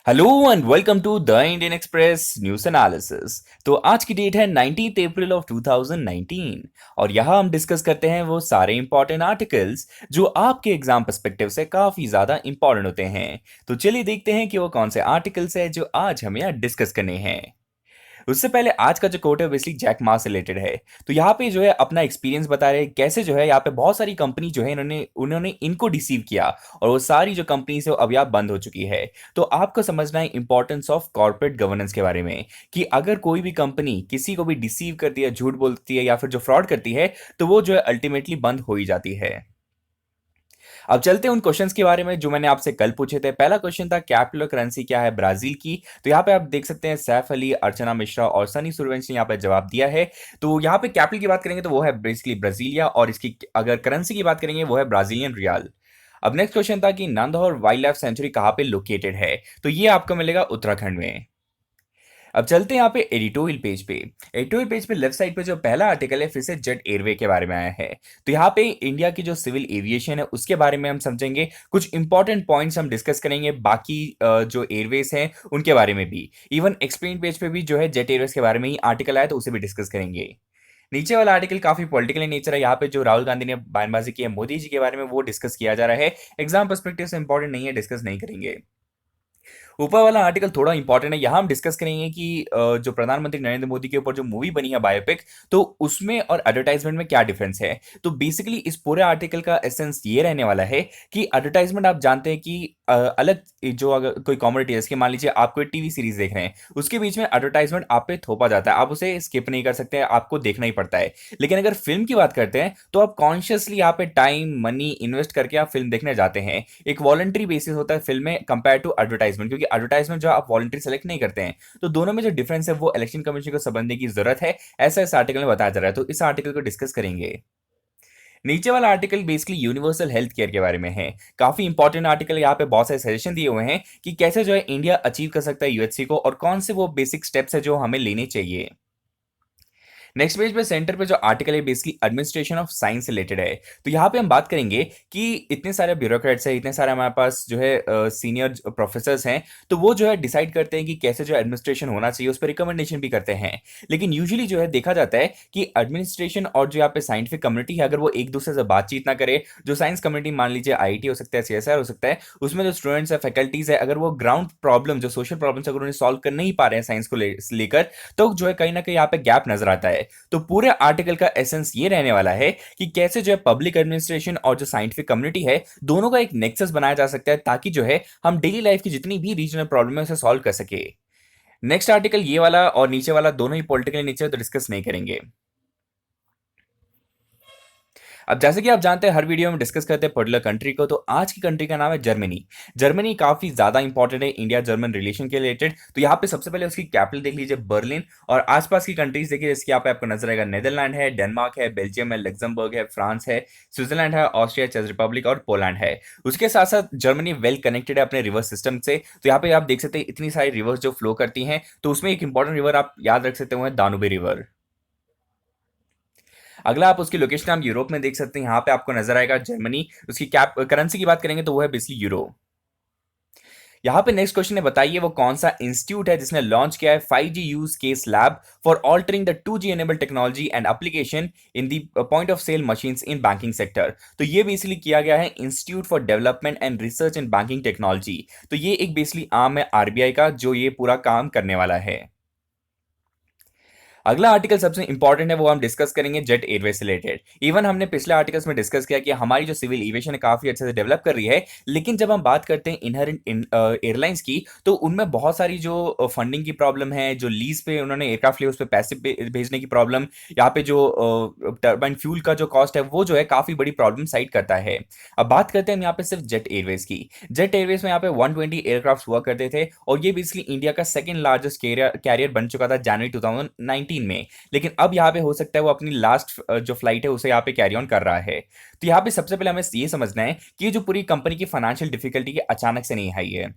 Hello and welcome to the Indian Express news analysis. तो आज की डेट है 19 अप्रैल ऑफ 2019 और यहाँ हम डिस्कस करते हैं वो सारे इंपॉर्टेंट आर्टिकल्स जो आपके एग्जाम पर्सपेक्टिव से काफी ज्यादा इंपॉर्टेंट होते हैं। तो चलिए देखते हैं कि वो कौन से आर्टिकल्स हैं जो आज हमें यहाँ डिस्कस करने हैं। उससे पहले आज का जो कोट है बेसिकली जैक मा से रिलेटेड है। तो यहाँ पे जो है अपना एक्सपीरियंस बता रहे हैं कैसे जो है यहाँ पे बहुत सारी कंपनी जो है इन्होंने उन्होंने इनको डिसीव किया और वो सारी जो कंपनीज है वो अब यहाँ बंद हो चुकी है। तो आपको समझना है इंपॉर्टेंस ऑफ कॉर्पोरेट गवर्नेंस के बारे में कि अगर कोई भी कंपनी किसी को भी डिसीव करती है, झूठ बोलती है या फिर जो फ्रॉड करती है तो वो जो है अल्टीमेटली बंद हो ही जाती है। अब चलते हैं उन क्वेश्चंस के बारे में जो मैंने आपसे कल पूछे थे। पहला क्वेश्चन था कैपिटल करेंसी क्या है ब्राजील की। तो यहाँ पे आप देख सकते हैं सैफ अली, अर्चना मिश्रा और सनी सूर्यवंशी ने यहाँ पे जवाब दिया है। तो यहाँ पे कैपिटल की बात करेंगे तो वो है बेसिकली ब्राजीलिया और इसकी अगर करेंसी की बात करेंगे वो है ब्राजीलियन रियाल। अब नेक्स्ट क्वेश्चन था कि नंदौर वाइल्ड लाइफ सेंचुरी कहाँ पे लोकेटेड है। तो ये आपको मिलेगा उत्तराखंड में। अब चलते हैं यहाँ पे एडिटोरियल पेज पे। एडिटोरियल पेज पे लेफ्ट साइड पे जो पहला आर्टिकल है फिर से जेट एयरवे के बारे में आया है। तो यहाँ पे इंडिया की जो सिविल एविएशन है उसके बारे में हम समझेंगे, कुछ इंपॉर्टेंट पॉइंट्स हम डिस्कस करेंगे, बाकी जो एयरवेज हैं उनके बारे में भी। इवन एक्सप्लेन पेज पे भी जो है जेट एयरवेज के बारे में ही आर्टिकल आया तो उसे भी डिस्कस करेंगे। नीचे वाला आर्टिकल काफी पॉलिटिकल नेचर है। यहाँ पे जो राहुल गांधी ने बयानबाजी की है मोदी जी के बारे में वो डिस्कस किया जा रहा है। एग्जाम पर्सपेक्टिव से इंपॉर्टेंट नहीं है, डिस्कस नहीं करेंगे। ऊपर वाला आर्टिकल थोड़ा इंपॉर्टेंट है, यहां हम डिस्कस करेंगे कि जो प्रधानमंत्री नरेंद्र मोदी के ऊपर जो मूवी बनी है बायोपिक, तो उसमें और एडवर्टाइजमेंट में क्या डिफरेंस है। तो बेसिकली इस पूरे आर्टिकल का एसेंस ये रहने वाला है कि एडवर्टाइजमेंट आप जानते हैं कि अलग जो अगर कोई कॉमोडिटी है, इसके मान लीजिए आप कोई टीवी सीरीज देख रहे हैं, उसके बीच में एडवर्टाइजमेंट आप पे थोपा जाता है, आप उसे स्किप नहीं कर सकते, आपको देखना ही पड़ता है। लेकिन अगर फिल्म की बात करते हैं तो आप कॉन्शियसली यहाँ पे टाइम मनी इन्वेस्ट करके आप फिल्म देखने जाते हैं। एक वॉलंटरी बेसिस होता है फिल्म में कंपेयर टू एडवर्टाइजमेंट, क्योंकि एडवर्टाइजमेंट जो आप वॉलंटरी सेलेक्ट नहीं करते हैं। तो दोनों में जो डिफरेंस है वो इलेक्शन कमीशन को समझने की जरूरत है, ऐसा इस आर्टिकल में बताया जा रहा है। तो इस आर्टिकल को डिस्कस करेंगे। नीचे वाला article basically universal health care के बारे में है। काफी इंपॉर्टेंट आर्टिकल, यहाँ पे बहुत सारे सजेशन दिए हुए हैं कि कैसे जो है इंडिया अचीव कर सकता है यूएचसी को और कौन से वो बेसिक स्टेप्स है जो हमें लेने चाहिए। नेक्स्ट पेज पे सेंटर पे जो आर्टिकल है basically administration of science related है। तो यहाँ पे हम बात करेंगे कि इतने सारे ब्यूरोक्रेट्स हैं, इतने सारे हमारे पास जो है सीनियर प्रोफेसर्स हैं, तो वो जो है डिसाइड करते हैं कि कैसे जो एडमिनिस्ट्रेशन होना चाहिए, उस पर रिकमेंडेशन भी करते हैं। लेकिन यूजुअली जो है देखा जाता है कि एडमिनिस्ट्रेशन और जो यहाँ पे साइंटिफिक कम्युनिटी है, अगर वो एक दूसरे से बातचीत ना करे, जो साइंस कम्युनिटी मान लीजिए आईआईटी हो सकता है, सीएसआर हो सकता है, उसमें जो स्टूडेंट्स है, फैकल्टीज है, अगर वो ग्राउंड प्रॉब्लम जो सोशल प्रॉब्लम्स अगर उन्हें सॉल्व कर नहीं पा रहे हैं साइंस को लेकर, तो जो है कहीं ना कहीं यहाँ पे गैप नजर आता है। तो पूरे आर्टिकल का एसेंस ये रहने वाला है कि कैसे जो है पब्लिक एडमिनिस्ट्रेशन और जो साइंटिफिक कम्युनिटी है दोनों का एक नेक्सस बनाया जा सकता है, ताकि जो है हम डेली लाइफ की जितनी भी रीजनल प्रॉब्लम है उसे सॉल्व कर सके। नेक्स्ट आर्टिकल ये वाला और नीचे वाला दोनों ही पॉलिटिकल नेचर तो डिस्कस नहीं करेंगे। अब जैसे कि आप जानते हैं हर वीडियो में डिस्कस करते हैं पर्टिकुलर कंट्री को, तो आज की कंट्री का नाम है जर्मनी। जर्मनी काफी ज्यादा इंपॉर्टेंट है इंडिया जर्मन रिलेशन के रिलेटेड। तो यहाँ पे सबसे पहले उसकी कैपिटल देख लीजिए बर्लिन, और आसपास की कंट्रीज देखिए जिसकी यहाँ पे आपको नजर आएगा नेदरलैंड है, डेनमार्क है, बेल्जियम है, लग्जमबर्ग है, फ्रांस है, स्विट्जरलैंड है, ऑस्ट्रिया, चेक रिपब्लिक और पोलैंड है। उसके साथ साथ जर्मनी वेल कनेक्टेड है अपने रिवर सिस्टम से। तो यहाँ पे आप देख सकते हैं इतनी सारी रिवर्स जो फ्लो करती हैं, तो उसमें एक इंपॉर्टेंट रिवर आप याद रख सकते हो दानुबे रिवर। अगला आप उसकी लोकेशन आप यूरोप में देख सकते हैं, यहाँ पे आपको नजर आएगा जर्मनी। उसकी कैप करेंसी की बात करेंगे तो वो है बेसिकली यूरो। यहाँ पे नेक्स्ट क्वेश्चन है, बताइए वो कौन सा इंस्टीट्यूट है जिसने लॉन्च किया है 5G use case lab for altering the 2G enable technology and application in the point of sale machines in banking sector. तो ये बेसिकली किया गया है institute for development and research in banking technology. तो ये एक बेसिकली आर्म है RBI का जो ये पूरा काम करने वाला है। अगला आर्टिकल सबसे इंपॉर्टेंट है, वो हम डिस्कस करेंगे जेट एयरवेज से रिलेटेड। इवन हमने पिछले आर्टिकल्स में डिस्कस किया कि हमारी जो सिविल एविएशन है काफी अच्छे से डेवलप कर रही है, लेकिन जब हम बात करते हैं इनहेरेंट एयरलाइंस की, तो उनमें बहुत सारी जो फंडिंग की प्रॉब्लम है, जो लीज पे उन्होंने एयरक्राफ्ट लिए उस पर पैसे भेजने की प्रॉब्लम, यहाँ पे जो टर्बाइन फ्यूल का जो कॉस्ट है वो जो है काफी बड़ी प्रॉब्लम साइड करता है। अब बात करते हैं हम यहाँ पे सिर्फ जेट एयरवेज की। जेट एयरवेज में यहाँ पे 120 एयरक्राफ्ट हुआ करते थे और ये बेसिकली इंडिया का सेकंड लार्जेस्ट कैरियर बन चुका था जनवरी 2019 में। लेकिन अब यहाँ पे हो सकता है वो अपनी लास्ट जो फ्लाइट है उसे यहाँ पे कैरी ऑन कर रहा है। तो यहाँ पे सबसे पहले हमें ये समझना है कि ये जो पूरी कंपनी की फाइनेंशियल डिफिकल्टी अचानक से नहीं आई है।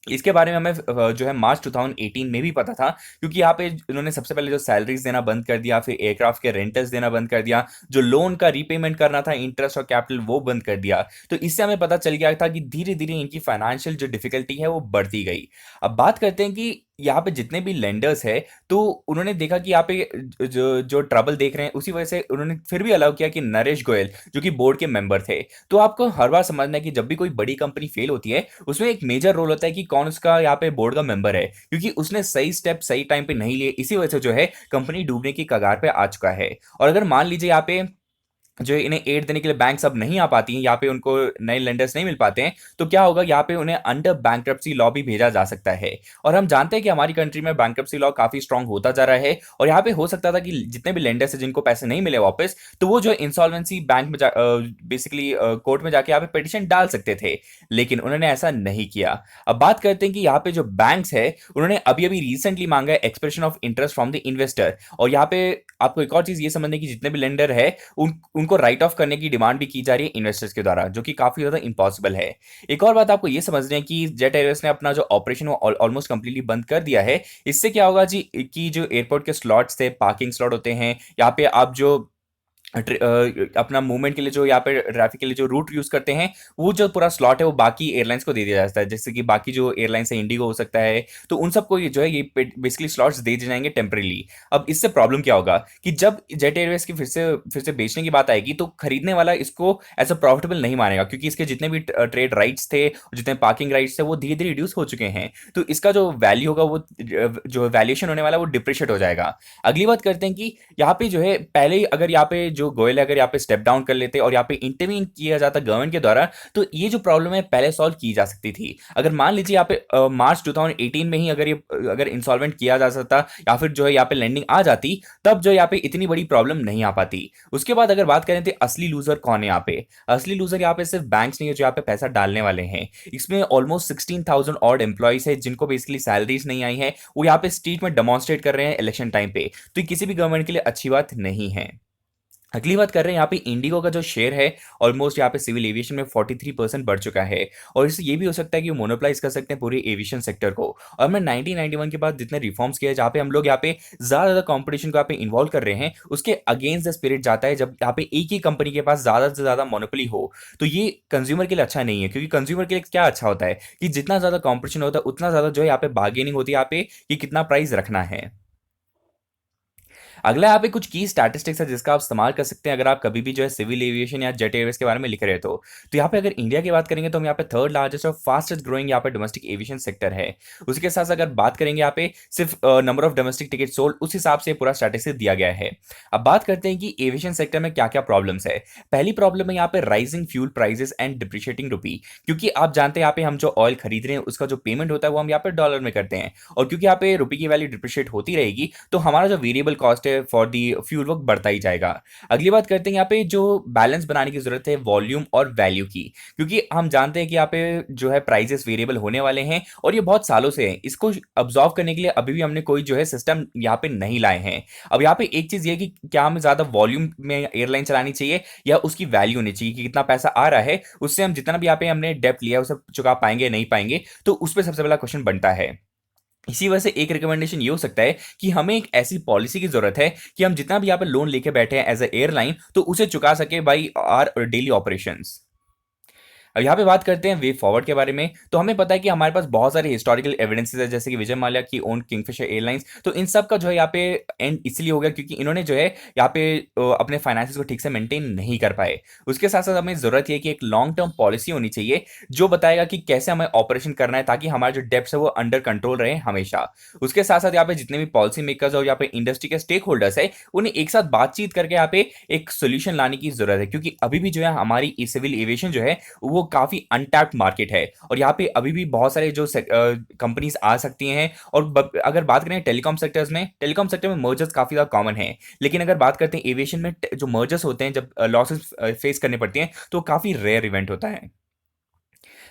इसके बारे में हमें जो है मार्च 2018 में भी पता था, क्योंकि यहाँ पे इन्होंने सबसे पहले जो सैलरीज देना बंद कर दिया, फिर एयरक्राफ्ट के रेंटल्स देना बंद कर दिया, जो लोन का रीपेमेंट करना था, इंटरेस्ट और कैपिटल, वो बंद कर दिया। तो इससे हमें पता चल गया था कि धीरे धीरे इनकी फाइनेंशियल जो डिफिकल्टी है वो बढ़ती गई। अब बात करते हैं कि यहाँ पे जितने भी लेंडर्स है, तो उन्होंने देखा कि यहाँ पे जो जो ट्रबल देख रहे हैं, उसी वजह से उन्होंने फिर भी अलाउ किया कि नरेश गोयल जो कि बोर्ड के मेंबर थे। तो आपको हर बार समझना है कि जब भी कोई बड़ी कंपनी फेल होती है, उसमें एक मेजर रोल होता है कि कौन उसका यहाँ पे बोर्ड का मेंबर है, क्योंकि उसने सही स्टेप सही टाइम पे नहीं लिए, इसी वजह से जो है कंपनी डूबने की कगार पे आ चुका है। और अगर मान लीजिए यहाँ पे जो इन्हें एड देने के लिए बैंक्स अब नहीं आ पाती हैं, यहाँ पे उनको नए लेंडर्स नहीं मिल पाते हैं, तो क्या होगा, यहाँ पे उन्हें अंडर बैंक्रप्सी लॉ भी भेजा जा सकता है। और हम जानते हैं कि हमारी कंट्री में बैंक्रप्सी लॉ काफी स्ट्रांग होता जा रहा है, और यहाँ पे हो सकता था कि जितने भी लेंडर्स हैं जिनको पैसे नहीं मिले वापस, तो वो जो इंसॉल्वेंसी बैंक में बेसिकली कोर्ट में जाके यहाँ पे पिटिशन डाल सकते थे, लेकिन उन्होंने ऐसा नहीं किया। अब बात करते हैं कि यहाँ पे जो बैंक्स है, उन्होंने अभी अभी रिसेंटली मांगा है expression of interest from the investor. और यहाँ पे आपको एक और चीज ये समझने की, जितने भी लेंडर है उनको राइट ऑफ करने की डिमांड भी की जा रही है इन्वेस्टर्स के द्वारा, जो कि काफी ज्यादा इंपॉसिबल है। एक और बात आपको ये समझनी है कि जेट एयरवेज ने अपना जो ऑपरेशन वो ऑलमोस्ट कंप्लीटली बंद कर दिया है। इससे क्या होगा जी, कि जो एयरपोर्ट के स्लॉट्स थे, पार्किंग स्लॉट होते हैं, यहाँ पे आप जो अपना मूवमेंट के लिए जो यहाँ पे ट्रैफिक के लिए जो रूट यूज करते हैं, वो जो पूरा स्लॉट है वो बाकी एयरलाइंस को दे दिया जाता है। जैसे कि बाकी जो एयरलाइंस है, इंडिगो हो सकता है, तो उन सबको ये जो है ये बेसिकली स्लॉट्स दे दिए जाएंगे टेम्परेली। अब इससे प्रॉब्लम क्या होगा कि जब जेट एयरवेज की फिर से बेचने की बात आएगी, तो खरीदने वाला इसको एज अ प्रॉफिटेबल नहीं मानेगा, क्योंकि इसके जितने भी ट्रेड राइट्स थे, जितने पार्किंग राइट्स थे, वो धीरे धीरे रिड्यूस हो चुके हैं। तो इसका जो वैल्यू होगा, वो जो वैल्यूएशन होने वाला है, वो डिप्रिशिएट हो जाएगा। अगली बात करते हैं कि यहाँ पे जो है पहले ही अगर यहाँ पे जो गोयल है, अगर यहाँ पे स्टेप डाउन कर लेते और यहाँ पे इंटरवीन किया जाता गवर्नमेंट के द्वारा, तो ये जो प्रॉब्लम है पहले सॉल्व की जा सकती थी। अगर मान लीजिए यहाँ पे मार्च 2018 में ही अगर इंसॉल्वेंट किया जा सकता, या फिर जो है यहाँ पे लैंडिंग आ जाती, तब जो यहाँ पे इतनी बड़ी प्रॉब्लम नहीं आ पाती। उसके बाद अगर बात करें तो असली लूजर कौन है यहाँ पे, असली लूजर यहाँ पे सिर्फ बैंक्स नहीं है जो यहाँ पे पैसा डालने वाले हैं। इसमें ऑलमोस्ट 16,000 ऑड एम्प्लॉइज है जिनको बेसिकली सैलरीज नहीं आई है, वो यहाँ पे स्ट्रीट में डेमोन्स्ट्रेट कर रहे हैं इलेक्शन टाइम पे। तो ये किसी भी गवर्नमेंट के लिए अच्छी बात नहीं है। अगली बात कर रहे हैं यहाँ पे इंडिगो का जो शेयर है, ऑलमोस्ट यहाँ पे सिविल एविएशन में 43% बढ़ चुका है, और इससे ये भी हो सकता है कि वो मोनोपलाइज कर सकते हैं पूरे एविएशन सेक्टर को। और मैं 1991 के बाद जितने रिफॉर्म्स किए, जहाँ पे हम लोग यहाँ पे ज्यादा कंपटीशन को यहाँ पे इन्वॉल्व कर रहे हैं, उसके अगेंस्ट द स्पिरिट जाता है जब यहाँ पे एक ही कंपनी के पास ज्यादा से ज्यादा मोनोपोली हो। तो ये कंज्यूमर के लिए अच्छा नहीं है, क्योंकि कंज्यूमर के लिए क्या अच्छा होता है कि जितना ज्यादा कॉम्पिटिशन होता है, उतना ज्यादा जो है यहाँ पे बार्गेनिंग होती है यहाँ पे कि कितना प्राइस रखना है। अगला यहाँ पे कुछ की स्टैटिस्टिक्स है जिसका आप इस्तेमाल कर सकते हैं अगर आप कभी भी जो है सिविल एविएशन या जेट एयरवेज के बारे में लिख रहे हो। तो यहाँ पे अगर इंडिया की बात करेंगे, तो हम यहाँ पे थर्ड लार्जेस्ट और फास्टेस्ट ग्रोइंग यहाँ पे डोमेस्टिक एविएशन सेक्टर है। उसके साथ अगर बात करेंगे यहाँ पे सिर्फ number of domestic ticket sold, उस हिसाब से पूरा स्टैटिस्टिक्स दिया गया है। अब बात करते हैं कि एविएशन सेक्टर में क्या क्या प्रॉब्लम्स है। पहली प्रॉब्लम है यहाँ पे rising fuel prices and depreciating rupee, क्योंकि आप जानते हैं यहाँ पे हम जो ऑयल खरीद रहे हैं उसका जो पेमेंट होता है वो हम यहाँ पे डॉलर में करते हैं, और क्योंकि यहाँ पे रुपये की वैल्यू डिप्रिशिएट होती रहेगी, तो हमारा जो वेरिएबल कॉस्ट है फॉर दी फ्यूल वो बढ़ता ही जाएगा। अगली बात करते हैं यहाँ पे जो बैलेंस बनाने की जरूरत है वॉल्यूम और वैल्यू की, क्योंकि हम जानते हैं कि यहाँ पे जो है प्राइसेस वेरिएबल होने वाले हैं, और ये बहुत सालों से हैं। इसको ऑब्जॉर्व करने के लिए अभी भी हमने कोई जो है सिस्टम यहाँ पे नहीं लाए हैं। अब यहाँ पे एक चीज ये है कि क्या हमें ज्यादा वॉल्यूम में एयरलाइन चलानी चाहिए या उसकी वैल्यू होनी चाहिए कि कितना पैसा आ रहा है, उससे हम जितना भी यहाँ पे हमने डेप्ट लिया उसे चुका पाएंगे नहीं पाएंगे, तो उस पर सबसे बड़ा क्वेश्चन बनता है। इसी वजह से एक रिकमेंडेशन ये हो सकता है कि हमें एक ऐसी पॉलिसी की जरूरत है कि हम जितना भी यहाँ पे लोन लेके बैठे हैं एज ए एयरलाइन, तो उसे चुका सके बाई आर डेली ऑपरेशंस। अब यहाँ पे बात करते हैं वे फॉरवर्ड के बारे में। तो हमें पता है कि हमारे पास बहुत सारे हिस्टोरिकल एविडेंसेस है, जैसे कि विजय माल्या की ओन किंगफिशर एयरलाइंस। तो इन सब का जो है यहाँ पे एंड इसलिए हो गया क्योंकि इन्होंने जो है यहाँ पे अपने फाइनेंसेस को ठीक से मेंटेन नहीं कर पाए। उसके साथ साथ हमें जरूरत है कि एक लॉन्ग टर्म पॉलिसी होनी चाहिए जो बताएगा कि कैसे हमें ऑपरेशन करना है, ताकि हमारा जो डेप्स है वो अंडर कंट्रोल रहे हमेशा। उसके साथ साथ यहाँ पे जितने भी पॉलिसी मेकर्स और यहाँ पे इंडस्ट्री के स्टेक होल्डर्स है, उन्हें एक साथ बातचीत करके यहाँ पे एक सोल्यूशन लाने की जरूरत है, क्योंकि अभी भी जो है हमारी सिविल एविएशन जो है वो काफी अनटैप्ड मार्केट है, और यहाँ पे अभी भी बहुत सारे जो कंपनीज आ सकती हैं। और अगर बात करें टेलीकॉम सेक्टर्स में, टेलीकॉम सेक्टर में मर्जर्स काफी ज्यादा कॉमन है, लेकिन अगर बात करते हैं एविएशन में जो मर्जर्स होते हैं, जब लॉसेस फेस करने पड़ती हैं, तो काफी रेयर इवेंट होता है।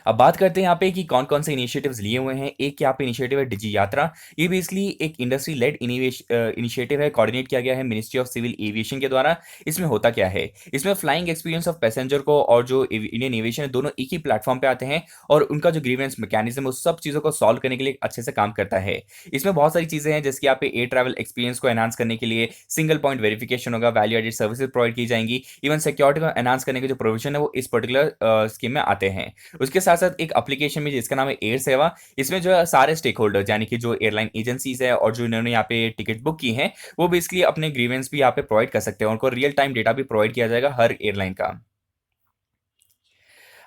अब बात करते हैं यहाँ पे कि कौन कौन से इनिशिएटिव्स लिए हुए हैं। एक यहाँ पे इनिशिएटिव है डिजी यात्रा। ये बेसिकली एक इंडस्ट्री लेड इनिशिएटिव है, कोऑर्डिनेट किया गया है मिनिस्ट्री ऑफ सिविल एविएशन के द्वारा। इसमें होता क्या है, इसमें फ्लाइंग एक्सपीरियंस ऑफ पैसेंजर को और जो इंडियन एविएशन है दोनों एक ही प्लेटफॉर्म पे आते हैं, और उनका जो ग्रीवेंस मैकेनिज्म उस सब चीज़ों को सॉल्व करने के लिए अच्छे से काम करता है। इसमें बहुत सारी चीज़ें हैं, जैसे कि यहाँ पे एयर ट्रैवल एक्सपीरियंस को एनहांस करने के लिए सिंगल पॉइंट वेरिफिकेशन होगा, वैल्यू एडेड सर्विसेज प्रोवाइड की जाएंगी, इवन सिक्योरिटी को एनहांस करने के जो प्रोविजन है वो इस पर्टिकुलर स्कीम में आते हैं। उसके साथ साथ एक एप्लीकेशन में जिसका नाम है एयर सेवा। इसमें जो है सारे स्टेक होल्डर्स यानी कि जो एयरलाइन एजेंसीज है और जो इन्होंने यहाँ पे टिकट बुक की हैं, वो बेसिकली अपने ग्रीवेंस भी यहाँ पे प्रोवाइड कर सकते हैं, उनको रियल टाइम डेटा भी प्रोवाइड किया जाएगा हर एयरलाइन का।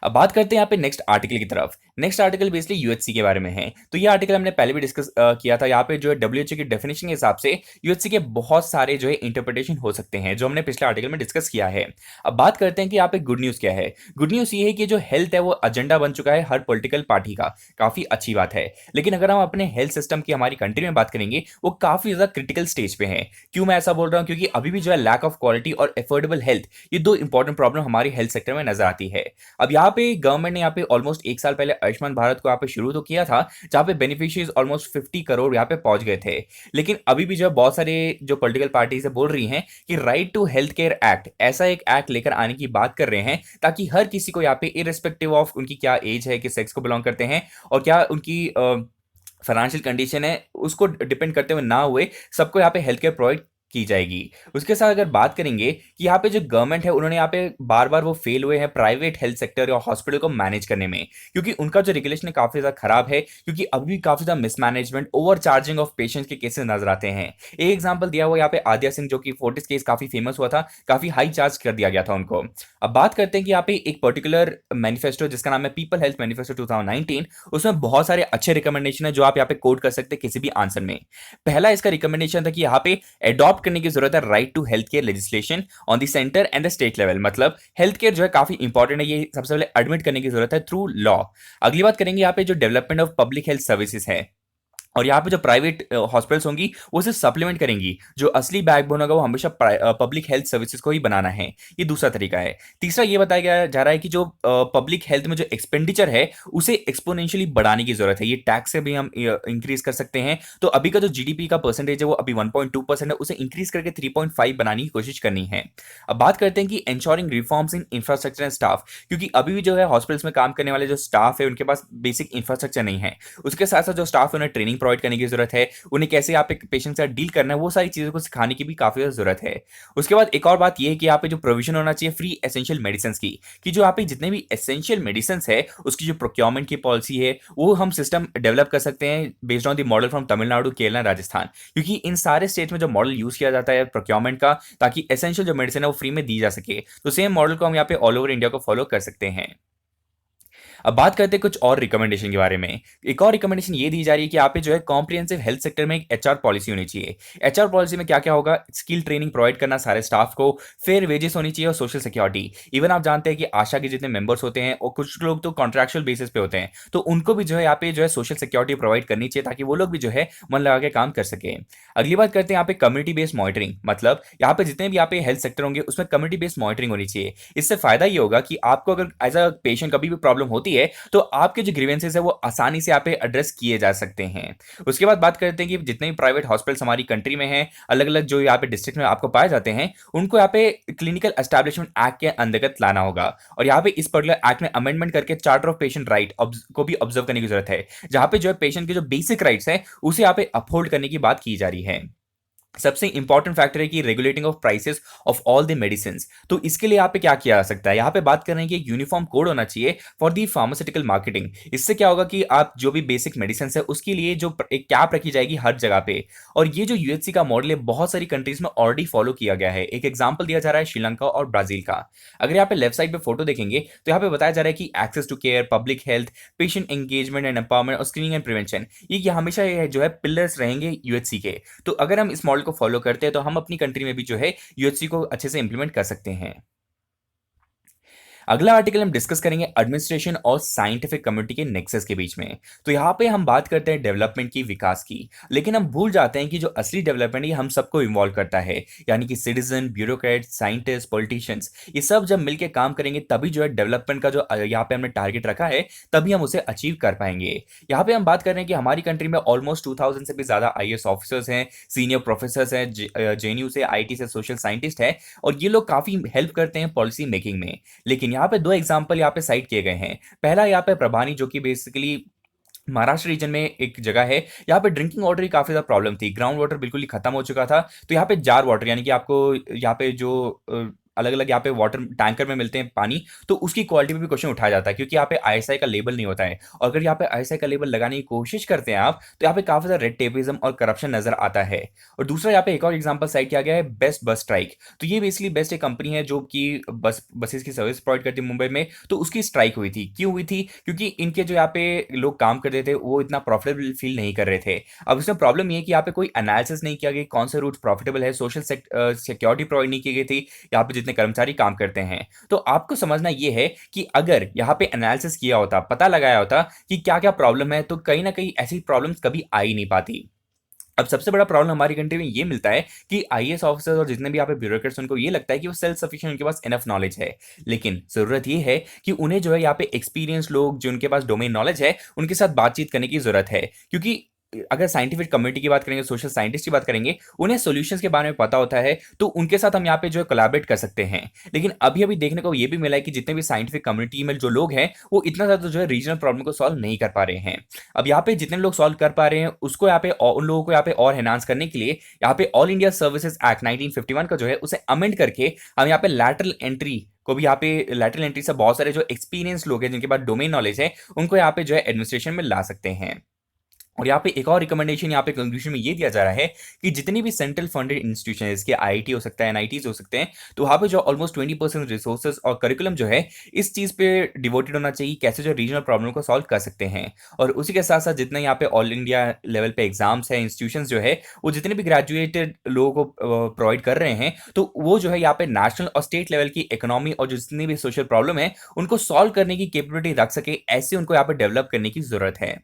अब बात करते हैं यहाँ पे नेक्स्ट आर्टिकल की तरफ। नेक्स्ट आर्टिकल बेसिकली यूएचसी के बारे में है। तो ये आर्टिकल हमने पहले भी डिस्कस किया था। यहाँ पे जो है डब्ल्यूएचओ की डेफिनेशन के हिसाब से यूएचसी के बहुत सारे जो है इंटरप्रिटेशन हो सकते हैं, जो हमने पिछले आर्टिकल में डिस्कस किया है। अब बात करते हैं कि यहाँ पे गुड न्यूज क्या है। गुड न्यूज ये है कि जो हेल्थ है वो एजेंडा बन चुका है हर पॉलिटिकल पार्टी का, काफी अच्छी बात है। लेकिन अगर हम अपने हेल्थ सिस्टम की हमारी कंट्री में बात करेंगे, वो काफी ज्यादा क्रिटिकल स्टेज पे है। क्यों मैं ऐसा बोल रहा हूँ, क्योंकि अभी भी जो है लैक ऑफ क्वालिटी और एफोर्डेबल हेल्थ, ये दो इंपॉर्टेंट प्रॉब्लम हमारी हेल्थ सेक्टर में नजर आती है। अब यहाँ पे गवर्नमेंट ने यहाँ पे ऑलमोस्ट एक साल पहले आयुष्मान भारत को यहाँ पे शुरू तो किया था, जहाँ पे बेनिफिशियरीज ऑलमोस्ट 50 करोड़ यहाँ पे पहुंच गए थे। लेकिन अभी भी जो बहुत सारे जो पॉलिटिकल पार्टी से बोल रही हैं कि right to health care act, ऐसा एक एक्ट लेकर आने की बात कर रहे हैं, ताकि हर किसी को यहाँ पे इरेस्पेक्टिव ऑफ उनकी क्या एज है, किस सेक्स को बिलोंग करते हैं और क्या उनकी फाइनेंशियल कंडीशन है, उसको डिपेंड करते हुए ना हुए सबको यहाँ पे हेल्थ केयर प्रोवाइड की जाएगी। उसके साथ अगर बात करेंगे कि यहाँ पे जो गवर्नमेंट है उन्होंने यहाँ पे बार बार वो फेल हुए हैं प्राइवेट हेल्थ सेक्टर या हॉस्पिटल को मैनेज करने में, क्योंकि उनका जो रेगुलेशन काफी ज्यादा खराब है, क्योंकि अभी भी काफी ज्यादा mismanagement, over charging of patients के केसेस नजर आते हैं। एक एग्जाम्पल दिया हुआ यहाँ पे आद्या सिंह, जो कि फोर्टिस केस काफी फेमस हुआ था, काफी हाई चार्ज कर दिया गया था उनको। अब बात करते हैं कि यहाँ पे एक पर्टिकुलर मैनिफेस्टो जिसका नाम है पीपल हेल्थ मैनिफेस्टो 2019, उसमें बहुत सारे अच्छे रिकमेंडेशन है जो आप यहाँ पे कोड कर सकते हैं किसी भी आंसर में। पहला इसका रिकमेंडेशन था कि यहाँ पे एडॉप्ट करने की जरूरत है right to health care legislation on the centre and the state level. मतलब हेल्थ केयर जो है काफी इंपॉर्टेंट है, ये सबसे पहले एडमिट करने की जरूरत है थ्रू लॉ। अगली बात करेंगे यहाँ पे जो development of public health services है, और यहाँ पे जो प्राइवेट हॉस्पिटल्स होंगी वो उसे सप्लीमेंट करेंगी, जो असली बैकबोन होगा वो हमेशा पब्लिक हेल्थ सर्विसेज को ही बनाना है। ये दूसरा तरीका है। तीसरा ये बताया गया जा रहा है कि जो पब्लिक हेल्थ में जो एक्सपेंडिचर है उसे एक्सपोनेंशियली बढ़ाने की जरूरत है। ये टैक्स से भी हम इंक्रीज कर सकते हैं। तो अभी का जो जीडीपी का परसेंटेज है वो अभी 1.2% है, उसे इंक्रीज करके 3.5 बनाने की कोशिश करनी है। अब बात करते हैं कि ensuring reforms in infrastructure and staff, क्योंकि अभी भी जो है हॉस्पिटल्स में काम करने वाले जो स्टाफ है उनके पास बेसिक इंफ्रास्ट्रक्चर नहीं है। उसके साथ साथ जो स्टाफ है उन्हें ट्रेनिंग प्रोवाइड करने की जरूरत है, उन्हें कैसे आप एक पेशेंट से डील करना है वो सारी चीजों को सिखाने की भी काफी ज्यादा जरूरत है। उसके बाद एक और बात यह है कि यहाँ पे जो प्रोविजन होना चाहिए फ्री एसेंशियल मेडिसिन की, कि जो यहाँ पे जितने भी एसेंशियल मेडिसिन है उसकी जो प्रोक्योरमेंट की पॉलिसी है वो हम सिस्टम डेवलप कर सकते हैं based on the model from Tamil Nadu, Kerala, Rajasthan, क्योंकि इन सारे स्टेट में जो मॉडल यूज किया जाता है प्रोक्योरमेंट का, ताकि एसेंशियल जो मेडिसिन है वो फ्री में दी जा सके। तो सेम मॉडल को हम यहाँ पे ऑल ओवर इंडिया को फॉलो कर सकते हैं। अब बात करते हैं कुछ और रिकमेंडेशन के बारे में। एक और रिकमेंडेशन ये दी जा रही है कि यहाँ पे जो है कॉम्प्रिहेंसिव हेल्थ सेक्टर में एक एचआर पॉलिसी होनी चाहिए। एचआर पॉलिसी में क्या क्या होगा, स्किल ट्रेनिंग प्रोवाइड करना सारे स्टाफ को, फेयर वेजेस होनी चाहिए और सोशल सिक्योरिटी। इवन आप जानते हैं कि आशा के जितने मेंबर्स होते हैं और कुछ लोग तो कॉन्ट्रेक्चुअल बेसिस पे होते हैं, तो उनको भी जो है यहाँ पे जो है सोशल सिक्योरिटी प्रोवाइड करनी चाहिए, ताकि वो लोग भी जो है मन लगा के काम कर सके। अगली बात करते हैं यहाँ पे कम्युनिटी बेस्ड मॉनिटरिंग। मतलब यहाँ पे जितने भी यहाँ पे हेल्थ सेक्टर होंगे उसमें कम्युनिटी बेस्ड मॉनिटरिंग होनी चाहिए। इससे फायदा ये होगा कि आपको अगर एज अ पेशेंट कभी भी प्रॉब्लम होती है तो आपके जो ग्रीवेंसेस है वो आसानी से यहाँ पे एड्रेस किए जा सकते हैं। उसके बाद बात करते हैं कि जितने भी प्राइवेट हॉस्पिटल्स हमारी कंट्री में हैं, अलग अलग जो यहाँ पे डिस्ट्रिक्ट में आपको पाए जाते हैं, उनको यहाँ पे क्लिनिकल एस्टैब्लिशमेंट एक्ट के अंतर्गत लाना होगा। और यहाँ पे इस पर्टिकुलर एक्ट में अमेंडमेंट करके चार्टर ऑफ पेशेंट राइट को भी ऑब्जर्व करने की जरूरत है, जहां पे जो है पेशेंट के जो बेसिक राइट्स है उसे यहाँ पे अपहोल्ड करने की बात की जा रही है। सबसे इंपॉर्टेंट फैक्टर है कि regulating of prices of all the medicine. तो इसके लिए यहाँ पे क्या किया जा सकता है, यहाँ पे बात कर रहे हैं कि एक यूनिफॉर्म कोड होना चाहिए फॉर दी फार्मास्यूटिकल मार्केटिंग। इससे क्या होगा कि आप जो भी बेसिक मेडिसिन है उसके लिए जो एक कैप रखी जाएगी हर जगह पे। और ये जो यूएचसी का मॉडल है बहुत सारी कंट्रीज में ऑलरेडी फॉलो किया गया है। एक एग्जाम्पल दिया जा रहा है श्रीलंका और ब्राजील का। अगर यहाँ पे लेफ्ट साइड पे फोटो देखेंगे तो यहाँ पे बताया जा रहा है कि access to care, public health, patient engagement and empowerment और स्क्रीनिंग एंड प्रिवेंशन, ये हमेशा ये जो है पिलर्स रहेंगे यूएचसी के। तो अगर हम इस मॉडल को फॉलो करते हैं तो हम अपनी कंट्री में भी जो है यूएचसी को अच्छे से इंप्लीमेंट कर सकते हैं। अगला आर्टिकल हम डिस्कस करेंगे एडमिनिस्ट्रेशन और साइंटिफिक कम्युनिटी के नेक्सस के बीच में। तो यहाँ पे हम बात करते हैं डेवलपमेंट की, विकास की, लेकिन हम भूल जाते हैं कि जो असली डेवलपमेंट है हम सबको इन्वॉल्व करता है, यानी कि सिटीजन, ब्यूरोक्रेट, साइंटिस्ट, पॉलिटिशियंस, ये सब जब मिलकर काम करेंगे तभी जो है डेवलपमेंट का जो यहाँ पे हमने टारगेट रखा है तभी हम उसे अचीव कर पाएंगे। यहाँ पे हम बात कर रहे हैं कि हमारी कंट्री में ऑलमोस्ट 2000 से भी ज्यादा आईएएस ऑफिसर्स हैं, सीनियर प्रोफेसर हैं, जेएनयू से, आईटी से, सोशल साइंटिस्ट है, और ये लोग काफी हेल्प करते हैं पॉलिसी मेकिंग में। लेकिन यहाँ पे दो एग्जाम्पल यहाँ पे साइट किए गए हैं। पहला यहाँ पे प्रभानी, जो कि बेसिकली महाराष्ट्र रीजन में एक जगह है। यहाँ पे ड्रिंकिंग वाटर की काफी ज्यादा प्रॉब्लम थी, ग्राउंड वाटर बिल्कुल ही खत्म हो चुका था। तो यहाँ पे जार वाटर, यानी कि आपको यहाँ पे जो अलग अलग यहाँ पे वाटर टैंकर में मिलते हैं पानी, तो उसकी क्वालिटी पे भी क्वेश्चन उठाया जाता है, क्योंकि यहाँ पे आईएसआई का लेबल नहीं होता है। और अगर यहाँ पे आईएसआई का लेबल लगाने की कोशिश करते हैं आप, तो यहाँ पे काफी ज्यादा रेड टेपिज्म और करप्शन नजर आता है। और दूसरा यहाँ पे एक और एग्जांपल साइट किया गया है, बेस्ट बस स्ट्राइक। तो ये बेसिकली बेस्ट एक कंपनी है जो कि बसेस की सर्विस प्रोवाइड करती है मुंबई में। तो उसकी स्ट्राइक हुई थी, क्यों हुई थी? क्योंकि इनके जो यहाँ पे लोग काम करते थे वो इतना प्रॉफिटेबल फील नहीं कर रहे थे। अब इसमें प्रॉब्लम ये है कि यहाँ पे कोई एनालिसिस नहीं किया गया कौन से रूट प्रॉफिटेबल है, सोशल सिक्योरिटी प्रोवाइड नहीं की गई थी यहाँ पे जितने कर्मचारी काम करते हैं। तो आपको समझना यह है कि अगर यहाँ पे एनालिसिस किया होता, पता लगाया होता कि क्या क्या प्रॉब्लम है, तो कहीं ना कहीं ऐसी प्रॉब्लम्स कभी आ ही नहीं पाती। अब सबसे बड़ा प्रॉब्लम हमारी कंट्री में ये मिलता है कि आईएएस ऑफिसर्स और जितने भी यहाँ पे ब्यूरोक्रेट्स, उनको ये लगता है कि वो सेल्फ सफिशिएंट, उनके पास इनफ नॉलेज है। लेकिन जरूरत ये है कि उन्हें जो है यहाँ पे एक्सपीरियंस लोग, जो उनके पास डोमेन नॉलेज है, उनके साथ बातचीत करने की जरूरत है। क्योंकि अगर साइंटिफिक कम्युनिटी की बात करेंगे, सोशल साइंटिस्ट की बात करेंगे, उन्हें सॉल्यूशंस के बारे में पता होता है, तो उनके साथ हम यहाँ पे जो है कोलैबोरेट कर सकते हैं। लेकिन अभी अभी देखने को ये भी मिला है कि जितने भी साइंटिफिक कम्युनिटी में जो लोग हैं, वो इतना ज्यादा जो है रीजनल प्रॉब्लम को सॉल्व नहीं कर पा रहे हैं। अब यहाँ पे जितने लोग सॉल्व कर पा रहे हैं उसको यहाँ पे उन लोगों को यहाँ पे और एनहांस करने के लिए यहाँ पे ऑल इंडिया सर्विसेज एक्ट 1951 का जो है उसे अमेंड करके हम यहाँ पे लैटरल एंट्री को भी, यहाँ पे लैटरल एंट्री से बहुत सारे जो एक्सपीरियंस लोग हैं जिनके पास डोमेन नॉलेज है, उनको यहाँ पे जो है एडमिनिस्ट्रेशन में ला सकते हैं। और यहाँ पे एक और रिकमेंडेशन यहाँ पे कंक्लूजन में ये दिया जा रहा है कि जितनी भी सेंट्रल फंडेड इंस्टीट्यूशन है, इसके आईआईटी हो सकता है, एनआईटीज हो सकते हैं, तो वहाँ पे जो ऑलमोस्ट 20% रिसोर्सेज और करिकुलम जो है इस चीज पे डिवोटेड होना चाहिए, कैसे जो रीजनल प्रॉब्लम को सॉल्व कर सकते हैं। और उसी के साथ साथ जितने यहाँ पे ऑल इंडिया लेवल पे एग्जाम्स है, इंस्टीट्यूशन जो है वो जितने भी ग्रेजुएटेड लोगों को प्रोवाइड कर रहे हैं, तो वो जो है यहाँ पे नेशनल और स्टेट लेवल की इकोनॉमी और जो जितनी भी सोशल प्रॉब्लम है उनको सॉल्व करने की कैपेबिलिटी रख सके, ऐसे उनको यहाँ पे डेवलप करने की जरूरत है।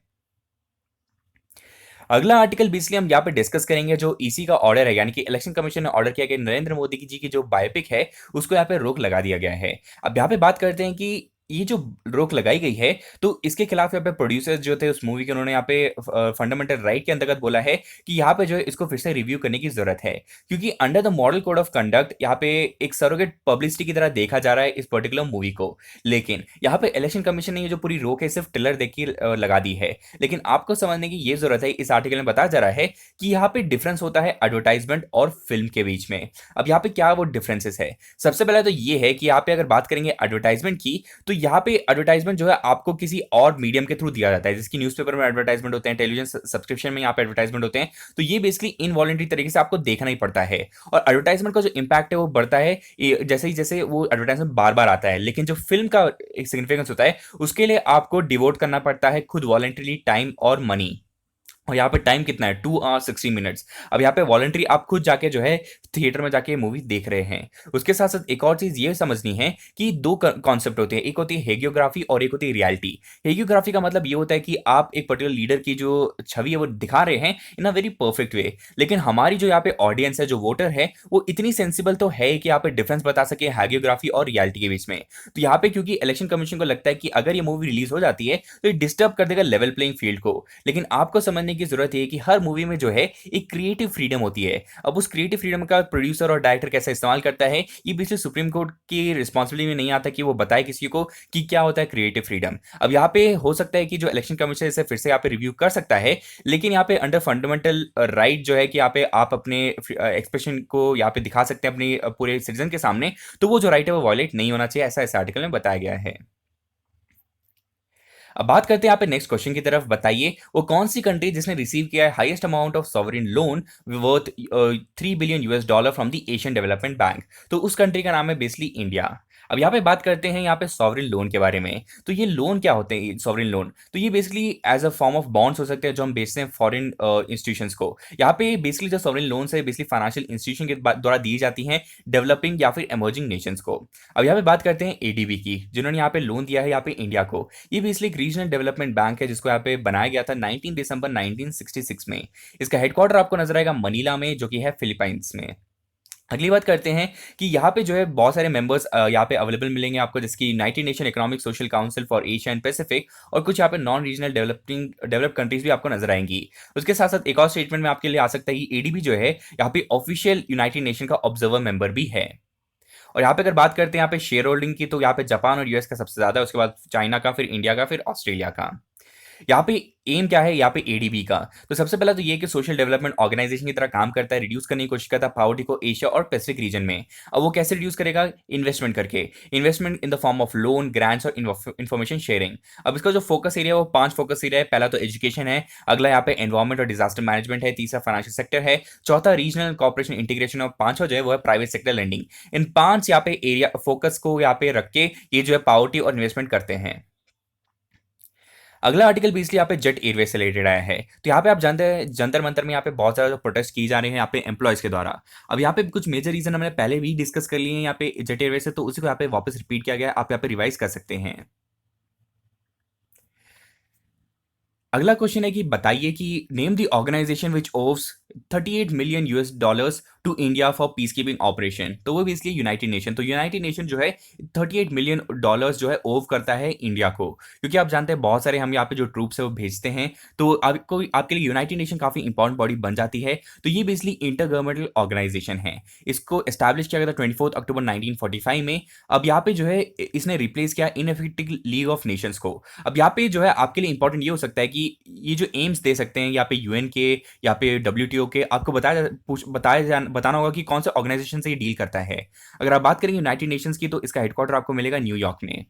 अगला आर्टिकल बेसिकली हम यहाँ पे डिस्कस करेंगे जो ईसी का ऑर्डर है, यानी कि इलेक्शन कमीशन ने ऑर्डर किया कि नरेंद्र मोदी जी की जो बायोपिक है उसको यहाँ पे रोक लगा दिया गया है। अब यहाँ पे बात करते हैं कि ये जो रोक लगाई गई है, तो इसके खिलाफ यहाँ पे प्रोड्यूसर्स जो थे उस मूवी के, उन्होंने यहाँ पे फंडामेंटल राइट के अंतर्गत बोला है कि यहाँ पे जो है इसको फिर से रिव्यू करने की जरूरत है, क्योंकि under the model code of conduct यहाँ पे एक सरोगेट पब्लिसिटी की तरह देखा जा रहा है इस पर्टिकुलर मूवी को। लेकिन यहाँ पे इलेक्शन कमीशन ने ये जो पूरी रोक है सिर्फ ट्रेलर देख के लगा दी है। लेकिन आपको समझने की ये जरूरत है, इस आर्टिकल में बताया जा रहा है कि यहाँ पे डिफरेंस होता है एडवर्टाइजमेंट और फिल्म के बीच में। अब यहाँ पे क्या वो डिफरेंसेस है? सबसे पहले तो ये है कि यहाँ पे अगर बात करेंगे एडवर्टाइजमेंट की, तो यहाँ पे एडवर्टाइजमेंट जो है आपको किसी और मीडियम के थ्रू दिया जाता है, जिसकी न्यूज़पेपर में एडवर्टाइजमेंट होते हैं, टेलीविजन सब्सक्रिप्शन में यहाँ पे एडवर्टाइजमेंट होते हैं। तो ये बेसिकली इनवॉलंटरी तरीके से आपको देखना ही पड़ता है। और एडवर्टाइजमेंट का जो इंपैक्ट है वो बढ़ता है जैसे वो एडवर्टाइजमेंट बार बार आता है। लेकिन जो फिल्म का एक सिग्निफिकेंस होता है उसके लिए आपको डिवोट करना पड़ता है खुद वॉलंटरीली टाइम और मनी। और यहाँ पे टाइम कितना है? 2 hours 60 minutes। अब यहाँ पे वॉलंटरी आप खुद जाके जो है थिएटर में जाके मूवी देख रहे हैं। उसके साथ साथ एक और चीज ये समझनी है कि दो कॉन्सेप्ट होते हैं, एक होती है हेगियोग्राफी और एक होती है रियलिटी। हेगियोग्राफी का मतलब ये होता है कि आप एक पर्टिकुलर लीडर की जो छवि है वो दिखा रहे हैं इन अ वेरी परफेक्ट वे। लेकिन हमारी जो यहाँ पे ऑडियंस है, जो वोटर है, वो इतनी सेंसिबल तो है कि यहाँ पे डिफरेंस बता सके हेगियोग्राफी और रियलिटी के बीच में। तो यहाँ पे क्योंकि इलेक्शन कमीशन को लगता है कि अगर ये मूवी रिलीज हो जाती है तो ये डिस्टर्ब कर देगा लेवल प्लेइंग फील्ड को। लेकिन आपको समझने की जरूरत है कि हर मूवी में जो है एक क्रिएटिव फ्रीडम होती है। अब उस क्रिएटिव फ्रीडम का प्रोड्यूसर और डायरेक्टर कैसे इस्तेमाल करता है, ये बेसिकली सुप्रीम कोर्ट की रिस्पॉन्सिबिलिटी में नहीं आता कि वो बताए किसी को कि क्या होता है क्रिएटिव फ्रीडम। अब यहाँ पे हो सकता है कि जो इलेक्शन कमीशन इसे फिर से यहाँ पे रिव्यू कर सकता है, लेकिन यहाँ पे अंडर फंडामेंटल राइट जो है कि यहाँ पे आप अपने एक्सप्रेशन को यहाँ पे दिखा सकते हैं अपने पूरे सिटीजन के सामने, तो वो जो राइट है वो वायलेट नहीं होना चाहिए, ऐसा इस आर्टिकल में बताया गया है। अब बात करते हैं यहाँ पे नेक्स्ट क्वेश्चन की तरफ। बताइए वो कौन सी कंट्री जिसने रिसीव किया है highest amount of sovereign loan worth $3 billion from the Asian development bank. तो उस कंट्री का नाम है बेसिकली इंडिया। अब यहाँ पे बात करते हैं यहाँ पे सॉवरेन लोन के बारे में। तो ये लोन क्या होते हैं, सॉवरेन लोन? तो ये basically as a form of bonds हो सकते हैं जो हम बेचते हैं फॉरेन इंस्टीट्यूशंस को। यहाँ पे बेसिकली जो सॉवरेन लोन्स है बेसिकली फाइनेंशियल इंस्टीट्यूशन के द्वारा दी जाती हैं डेवलपिंग या फिर इमर्जिंग नेशंस को। अब यहाँ पे बात करते हैं एडीबी की, जिन्होंने यहाँ पे लोन दिया है यहाँ पे इंडिया को। ये बेसिकली एक रीजनल डेवलपमेंट बैंक है जिसको यहाँ पे बनाया गया था 19 दिसंबर 1966 में। इसका हेडक्वार्टर आपको नजर आएगा मनीला में, जो कि है फिलीपाइंस में। अगली बात करते हैं कि यहाँ पे जो है बहुत सारे मेंबर्स यहाँ पे अवेलेबल मिलेंगे आपको, जैसे United nation economic social council for Asia and Pacific, और कुछ यहाँ पे नॉन रीजनल डेवलप कंट्रीज भी आपको नजर आएंगी। उसके साथ साथ एक और स्टेटमेंट में आपके लिए आ सकता है कि एडीबी जो है यहाँ पे ऑफिशियल यूनाइटेड नेशन का ऑब्जर्वर मेंबर भी है। और यहाँ पे अगर बात करते हैं यहाँ पे शेयर होल्डिंग की, तो यहाँ पे जापान और यूएस का सबसे ज्यादा है, उसके बाद चाइना का, फिर इंडिया का, फिर ऑस्ट्रेलिया का। यहाँ पे एम क्या है यहाँ पे एडीबी का? तो सबसे पहला तो ये कि सोशल डेवलपमेंट ऑर्गेनाइजेशन की तरह काम करता है, रिड्यूस करने की कोशिश करता है पॉवर्टी को एशिया और पैसिफिक रीजन में। अब वो कैसे रिड्यूस करेगा? इन्वेस्टमेंट करके, investment in the form of loan, grants और इन्फॉर्मेशन शेयरिंग। अब इसका जो फोकस एरिया है वो 5 फोकस एरिया है। पहला तो एजुकेशन है, अगला यहाँ पे एनवायरमेंट और डिजास्टर मैनेजमेंट है, तीसरा फाइनेंशियल सेक्टर है, चौथा रीजनल कॉर्पोरेशन इंटीग्रेशन, और पांचवा जो है वो है प्राइवेट सेक्टर लेंडिंग। इन 5 यहाँ पे एरिया फोकस को यहाँ पे रख के ये जो है पॉवर्टी और इन्वेस्टमेंट करते हैं। अगला आर्टिकल भी इसलिए यहाँ पे जेट एयरवेज से रिलेटेड आया है। तो यहाँ पे आप जानते हैं जंतर मंतर में यहाँ पे बहुत सारा प्रोटेस्ट की जा रहे हैं यहाँ पे एम्प्लॉयज के द्वारा। अब यहाँ पे कुछ मेजर रीजन हमने पहले भी डिस्कस कर लिए हैं यहाँ पे जेट एयरवेज से, तो उसी को यहाँ पे वापस रिपीट किया गया है, आप यहाँ पे रिवाइज कर सकते हैं। अगला क्वेश्चन है कि बताइए कि name the organisation which owes 38 million US dollars to India for peace keeping operation. तो वो भी इसलिए यूनाइटेड नेशन। तो यूनाइटेड नेशन जो है 38 मिलियन डॉलर्स जो है ओव करता है इंडिया को, क्योंकि आप जानते हैं बहुत सारे हम यहाँ पे जो ट्रूप्स है वो भेजते हैं, तो आपको आपके लिए यूनाइटेड नेशन काफी इंपॉर्टेंट बॉडी बन जाती है। तो ये बेसिकली इंटर गवर्नमेंटल ऑर्गेनाइजेशन है। इसको एस्टैब्लिश किया गया था 24 अक्टूबर 1945 में। अब यहाँ पे जो है इसने रिप्लेस किया इनफेक्टिव लीग ऑफ नेशंस को। अब यहाँ पे जो है आपके लिए इंपॉर्टेंट ये हो सकता है कि ये जो एम्स दे सकते हैं यहाँ पे यूएन के, यहाँ पे डब्ल्यूटीओ के, आपको बताना होगा कि कौन से ऑर्गेनाइजेशन से ये डील करता है। अगर आप बात करेंगे यूनाइटेड नेशंस की, तो इसका हेडक्वार्टर आपको मिलेगा न्यूयॉर्क में।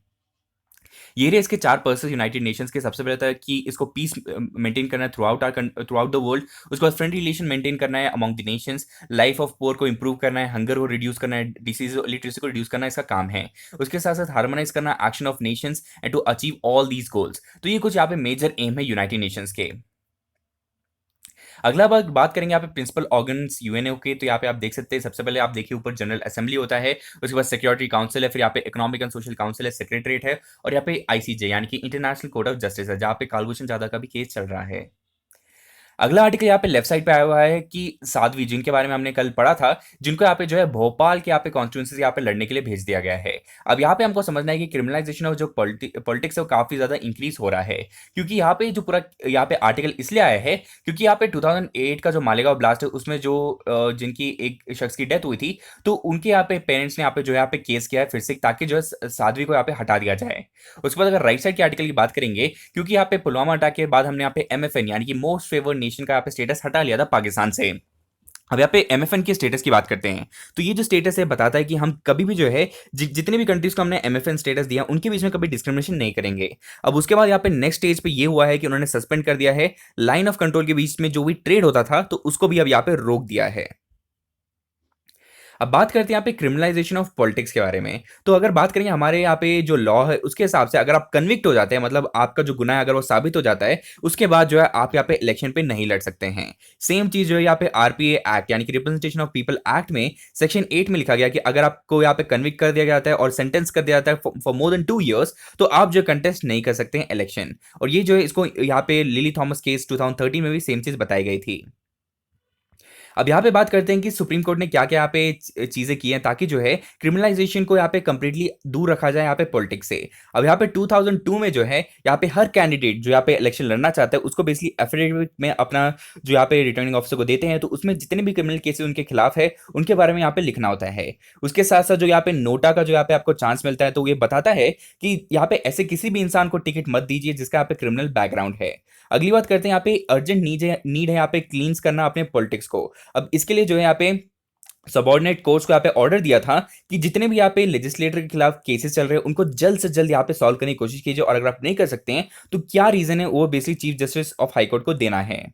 ये रहे इसके 4 पर्पस यूनाइटेड नेशंस के। सबसे पहले था कि इसको पीस मेंटेन करना है थ्रू आउट द वर्ल्ड। उसके बाद फ्रेंडली रिलेशन मेंटेन करना है among the Nations. Life of poor को इंप्रूव करना है, हंगर को रिड्यूस करना है, डिसीज लिटरेसी को रिड्यूस करना इसका काम है। उसके साथ साथ हार्मोनाइज करना action of nations and to achieve all these goals. तो ये कुछ यहाँ पे मेजर एम है यूनाइटेड नेशंस के। अगला बात करेंगे यहाँ पे प्रिंसिपल ऑर्गन्स यूएनओ के। तो यहाँ पे आप देख सकते हैं, सबसे पहले आप देखिए ऊपर जनरल असेंबली होता है, उसके बाद सिक्योरिटी काउंसिल है, फिर यहाँ पे इकोनॉमिक एंड सोशल काउंसिल है, सेक्रेटरीट है, और यहाँ पे आईसीजे यानी कि इंटरनेशनल कोर्ट ऑफ जस्टिस है, जहाँ पे कालभूषण जाधव का भी केस चल रहा है। अगला आर्टिकल यहाँ पे लेफ्ट साइड पे आया हुआ है कि साध्वी, जिनके बारे में हमने कल पढ़ा था, जिनको यहाँ पे जो है भोपाल के यहाँ पे कॉन्स्टिट्यूंसी यहाँ पे लड़ने के लिए भेज दिया गया है। अब यहाँ पे हमको समझना है कि क्रिमिनलाइजेशन ऑफ जो पॉलिटिक्स है वो काफी ज्यादा इंक्रीज हो रहा है, क्योंकि यहाँ पे जो पूरा यहाँ पे आर्टिकल इसलिए आया है क्योंकि यहाँ पे 2008 का जो मालेगांव ब्लास्ट है उसमें जो जिनकी एक शख्स की डेथ हुई थी, तो उनके यहाँ पे पेरेंट्स ने यहाँ पे जो है यहाँ पे केस किया है फिर से, ताकि जो है साध्वी को यहाँ पे हटा दिया जाए। उसके बाद अगर राइट साइड के आर्टिकल की बात करेंगे, क्योंकि यहाँ पे पुलवामा अटैक के बाद हमने यहाँ पे एमएफएन यानी कि मोस्ट फेवर्ड नेशन का यहाँ पे स्टेटस हटा लिया था पाकिस्तान से। अब यहाँ पे एमएफएन के स्टेटस की बात करते हैं। तो ये जो स्टेटस है बताता है कि हम कभी भी जो है जितने भी कंट्रीज को हमने एमएफएन स्टेटस दिया उनके बीच में कभी डिस्क्रिमिनेशन नहीं करेंगे। अब उसके बाद यहाँ पे नेक्स्ट स्टेज पे ये हुआ है कि उन्होंने सस्पेंड कर दिया है लाइन ऑफ कंट्रोल के बीच में जो भी ट्रेड होता था, तो उसको भी अब यहाँ पे रोक दिया है। अब बात करते हैं यहाँ पे क्रिमिनलाइजेशन ऑफ पॉलिटिक्स के बारे में। तो अगर बात करें हमारे यहाँ पे जो लॉ है उसके हिसाब से, अगर आप कन्विक्ट हो जाते हैं, मतलब आपका जो गुनाह है अगर वो साबित हो जाता है, उसके बाद जो है आप यहाँ पे इलेक्शन पे नहीं लड़ सकते हैं। सेम चीज जो है यहाँ पे आरपीए एक्ट यानी कि रिप्रेजेंटेशन ऑफ पीपल एक्ट में सेक्शन 8 में लिखा गया कि अगर आपको यहाँ पे कन्विक्ट कर दिया जाता है और सेंटेंस कर दिया जाता है फॉर मोर देन 2 years, तो आप जो कंटेस्ट नहीं कर सकते हैं इलेक्शन। और ये जो है इसको यहाँ पे लिली थॉमस केस 2013 में भी सेम चीज बताई गई थी। अब यहाँ पे बात करते हैं कि सुप्रीम कोर्ट ने क्या क्या यहाँ पे चीजें की हैं ताकि जो है क्रिमिनलाइजेशन को यहाँ पे कंप्लीटली दूर रखा जाए यहाँ पे पॉलिटिक्स से। अब यहाँ पे 2002 में जो है यहाँ पे हर कैंडिडेट जो यहाँ पे इलेक्शन लड़ना चाहता है उसको बेसिकली एफिडेविट में अपना जो यहाँ पे रिटर्निंग ऑफिसर को देते हैं, तो उसमें जितने भी क्रिमिनल केसेस उनके खिलाफ है उनके बारे में यहाँ पे लिखना होता है। उसके साथ साथ जो यहाँ पे नोटा का जो यहाँ पे आपको चांस मिलता है, तो ये बताता है कि यहाँ पे ऐसे किसी भी इंसान को टिकट मत दीजिए जिसका यहाँ पे क्रिमिनल बैकग्राउंड है। अगली बात करते हैं यहाँ पे अर्जेंट नीड है यहाँ पे क्लींस करना अपने पॉलिटिक्स को। अब इसके लिए जो है यहाँ पे सबॉर्डिनेट कोर्ट्स को यहाँ पे ऑर्डर दिया था कि जितने भी यहाँ पे लेजिस्लेटर के खिलाफ केसेस चल रहे हैं उनको जल्द से जल्द यहाँ पे सॉल्व करने की कोशिश कीजिए, और अगर आप नहीं कर सकते हैं तो क्या रीजन है वो basically chief justice of high court को देना है।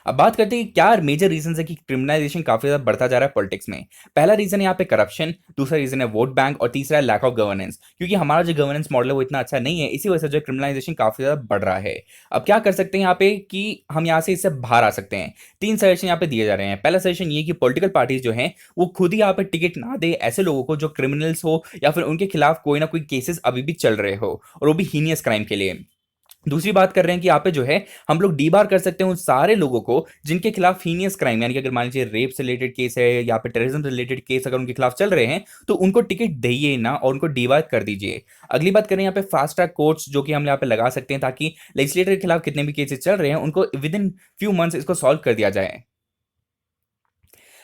अब बात करते हैं कि क्या मेजर रीजन है कि क्रिमिनलाइजेशन काफी ज्यादा बढ़ता जा रहा है पॉलिटिक्स में। पहला रीजन है यहाँ पे करप्शन, दूसरा रीजन है वोट बैंक और तीसरा है लैक ऑफ गवर्नेंस, क्योंकि हमारा जो गवर्नेंस मॉडल है वो इतना अच्छा नहीं है, इसी वजह से जो क्रिमिनलाइजेशन काफी ज्यादा बढ़ रहा है। अब क्या कर सकते हैं यहाँ पे कि हम यहाँ से इससे बाहर आ सकते हैं। तीन सजेशन यहाँ पे दिए जा रहे हैं। पहला सजेशन ये कि पॉलिटिकल पार्टीज जो हैं वो खुद ही यहाँ पे टिकट ना दे ऐसे लोगों को जो क्रिमिनल्स हो या फिर उनके खिलाफ कोई ना कोई केसेस अभी भी चल रहे हो, और वो भी हीनियस क्राइम के लिए। दूसरी बात कर रहे हैं कि यहाँ पे जो है हम लोग डीबार कर सकते हैं उन सारे लोगों को जिनके खिलाफ हीनियस क्राइम, यानी कि अगर मान लीजिए रेप से रिलेटेड केस है या फिर टेररिज्म से रिलेटेड केस अगर उनके खिलाफ चल रहे हैं तो उनको टिकट दीजिए ना और उनको डीबार कर दीजिए। अगली बात करें यहाँ पे फास्ट ट्रैक कोर्ट्स जो कि हम यहाँ पे लगा सकते हैं ताकि लेजिस्लेटर के खिलाफ कितने भी केसेस चल रहे हैं उनको विद इन फ्यू मंथ्स इसको सॉल्व कर दिया जाए।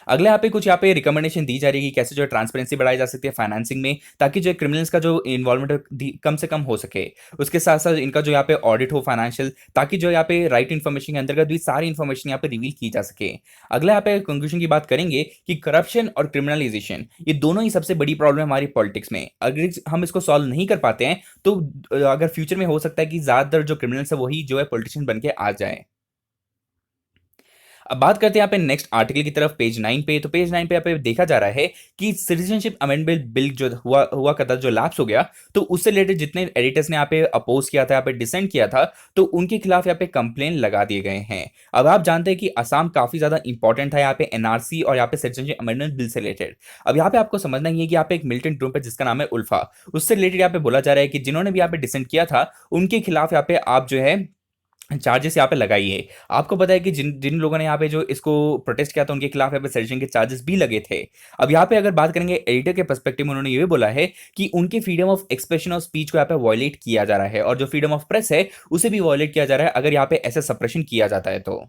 अगले यहाँ पे कुछ यहाँ पे रिकमेंडेशन दी जा रही है कि कैसे जो है ट्रांसपेरेंसी बढ़ाई जा सकती है फाइनेंसिंग में, ताकि जो क्रिमिनल्स का जो इन्वॉल्वमेंट कम से कम हो सके। उसके साथ साथ इनका जो यहाँ पे ऑडिट हो फाइनेंशियल, ताकि जो यहाँ पे राइट इन्फॉर्मेशन के अंतर्गत भी सारी इन्फॉर्मेशन यहाँ पे रिवील की जा सके। अगला यहाँ पे कंक्लूजन की बात करेंगे कि करप्शन और क्रिमिनलाइजेशन ये दोनों ही सबसे बड़ी प्रॉब्लम है हमारी पॉलिटिक्स में। अगर हम इसको सॉल्व नहीं कर पाते हैं तो अगर फ्यूचर में हो सकता है कि ज्यादातर जो क्रिमिनल्स है वही जो है पॉलिटिशियन बन के आ जाए। अब बात करते हैं यहाँ पे नेक्स्ट आर्टिकल की तरफ, पेज 9 पे। तो पेज 9 पे यहाँ पे देखा जा रहा है कि सिटीजनशिप अमेंडमेंट बिल जो हुआ हुआ करता जो लैप्स हो गया, तो उससे रिलेटेड जितने एडिटर्स ने यहाँ पे अपोज किया था, यहाँ पे डिसेंट किया था, तो उनके खिलाफ यहाँ पे कंप्लेन लगा दिए गए हैं। अब आप जानते हैं कि असम काफी ज्यादा इंपॉर्टेंट था यहाँ पे एनआरसी और यहाँ पे सिटीजनशिप अमेंडमेंट बिल से रिलेटेड। अब यहाँ पे आपको समझना ही है कि यहाँ पे एक मिलिटेंट ग्रुप है जिसका नाम है उल्फा, उससे रिलेटेड यहाँ पे बोला जा रहा है कि जिन्होंने भी यहाँ पे डिसेंट किया था उनके खिलाफ यहाँ पे आप जो है चार्जेस यहाँ पे लगाइए। आपको पता है कि जिन जिन लोगों ने यहाँ पे जो इसको प्रोटेस्ट किया था उनके खिलाफ यहाँ पे सेडिशन के चार्जेस भी लगे थे। अब यहाँ पे अगर बात करेंगे एडिटर के पर्सपेक्टिव में, उन्होंने ये भी बोला है कि उनके फ्रीडम ऑफ एक्सप्रेशन और स्पीच को यहाँ पे वॉयलेट किया जा रहा है, और जो फ्रीडम ऑफ प्रेस है उसे भी वॉयलेट किया जा रहा है अगर यहाँ पे ऐसा सप्रेशन किया जाता है तो।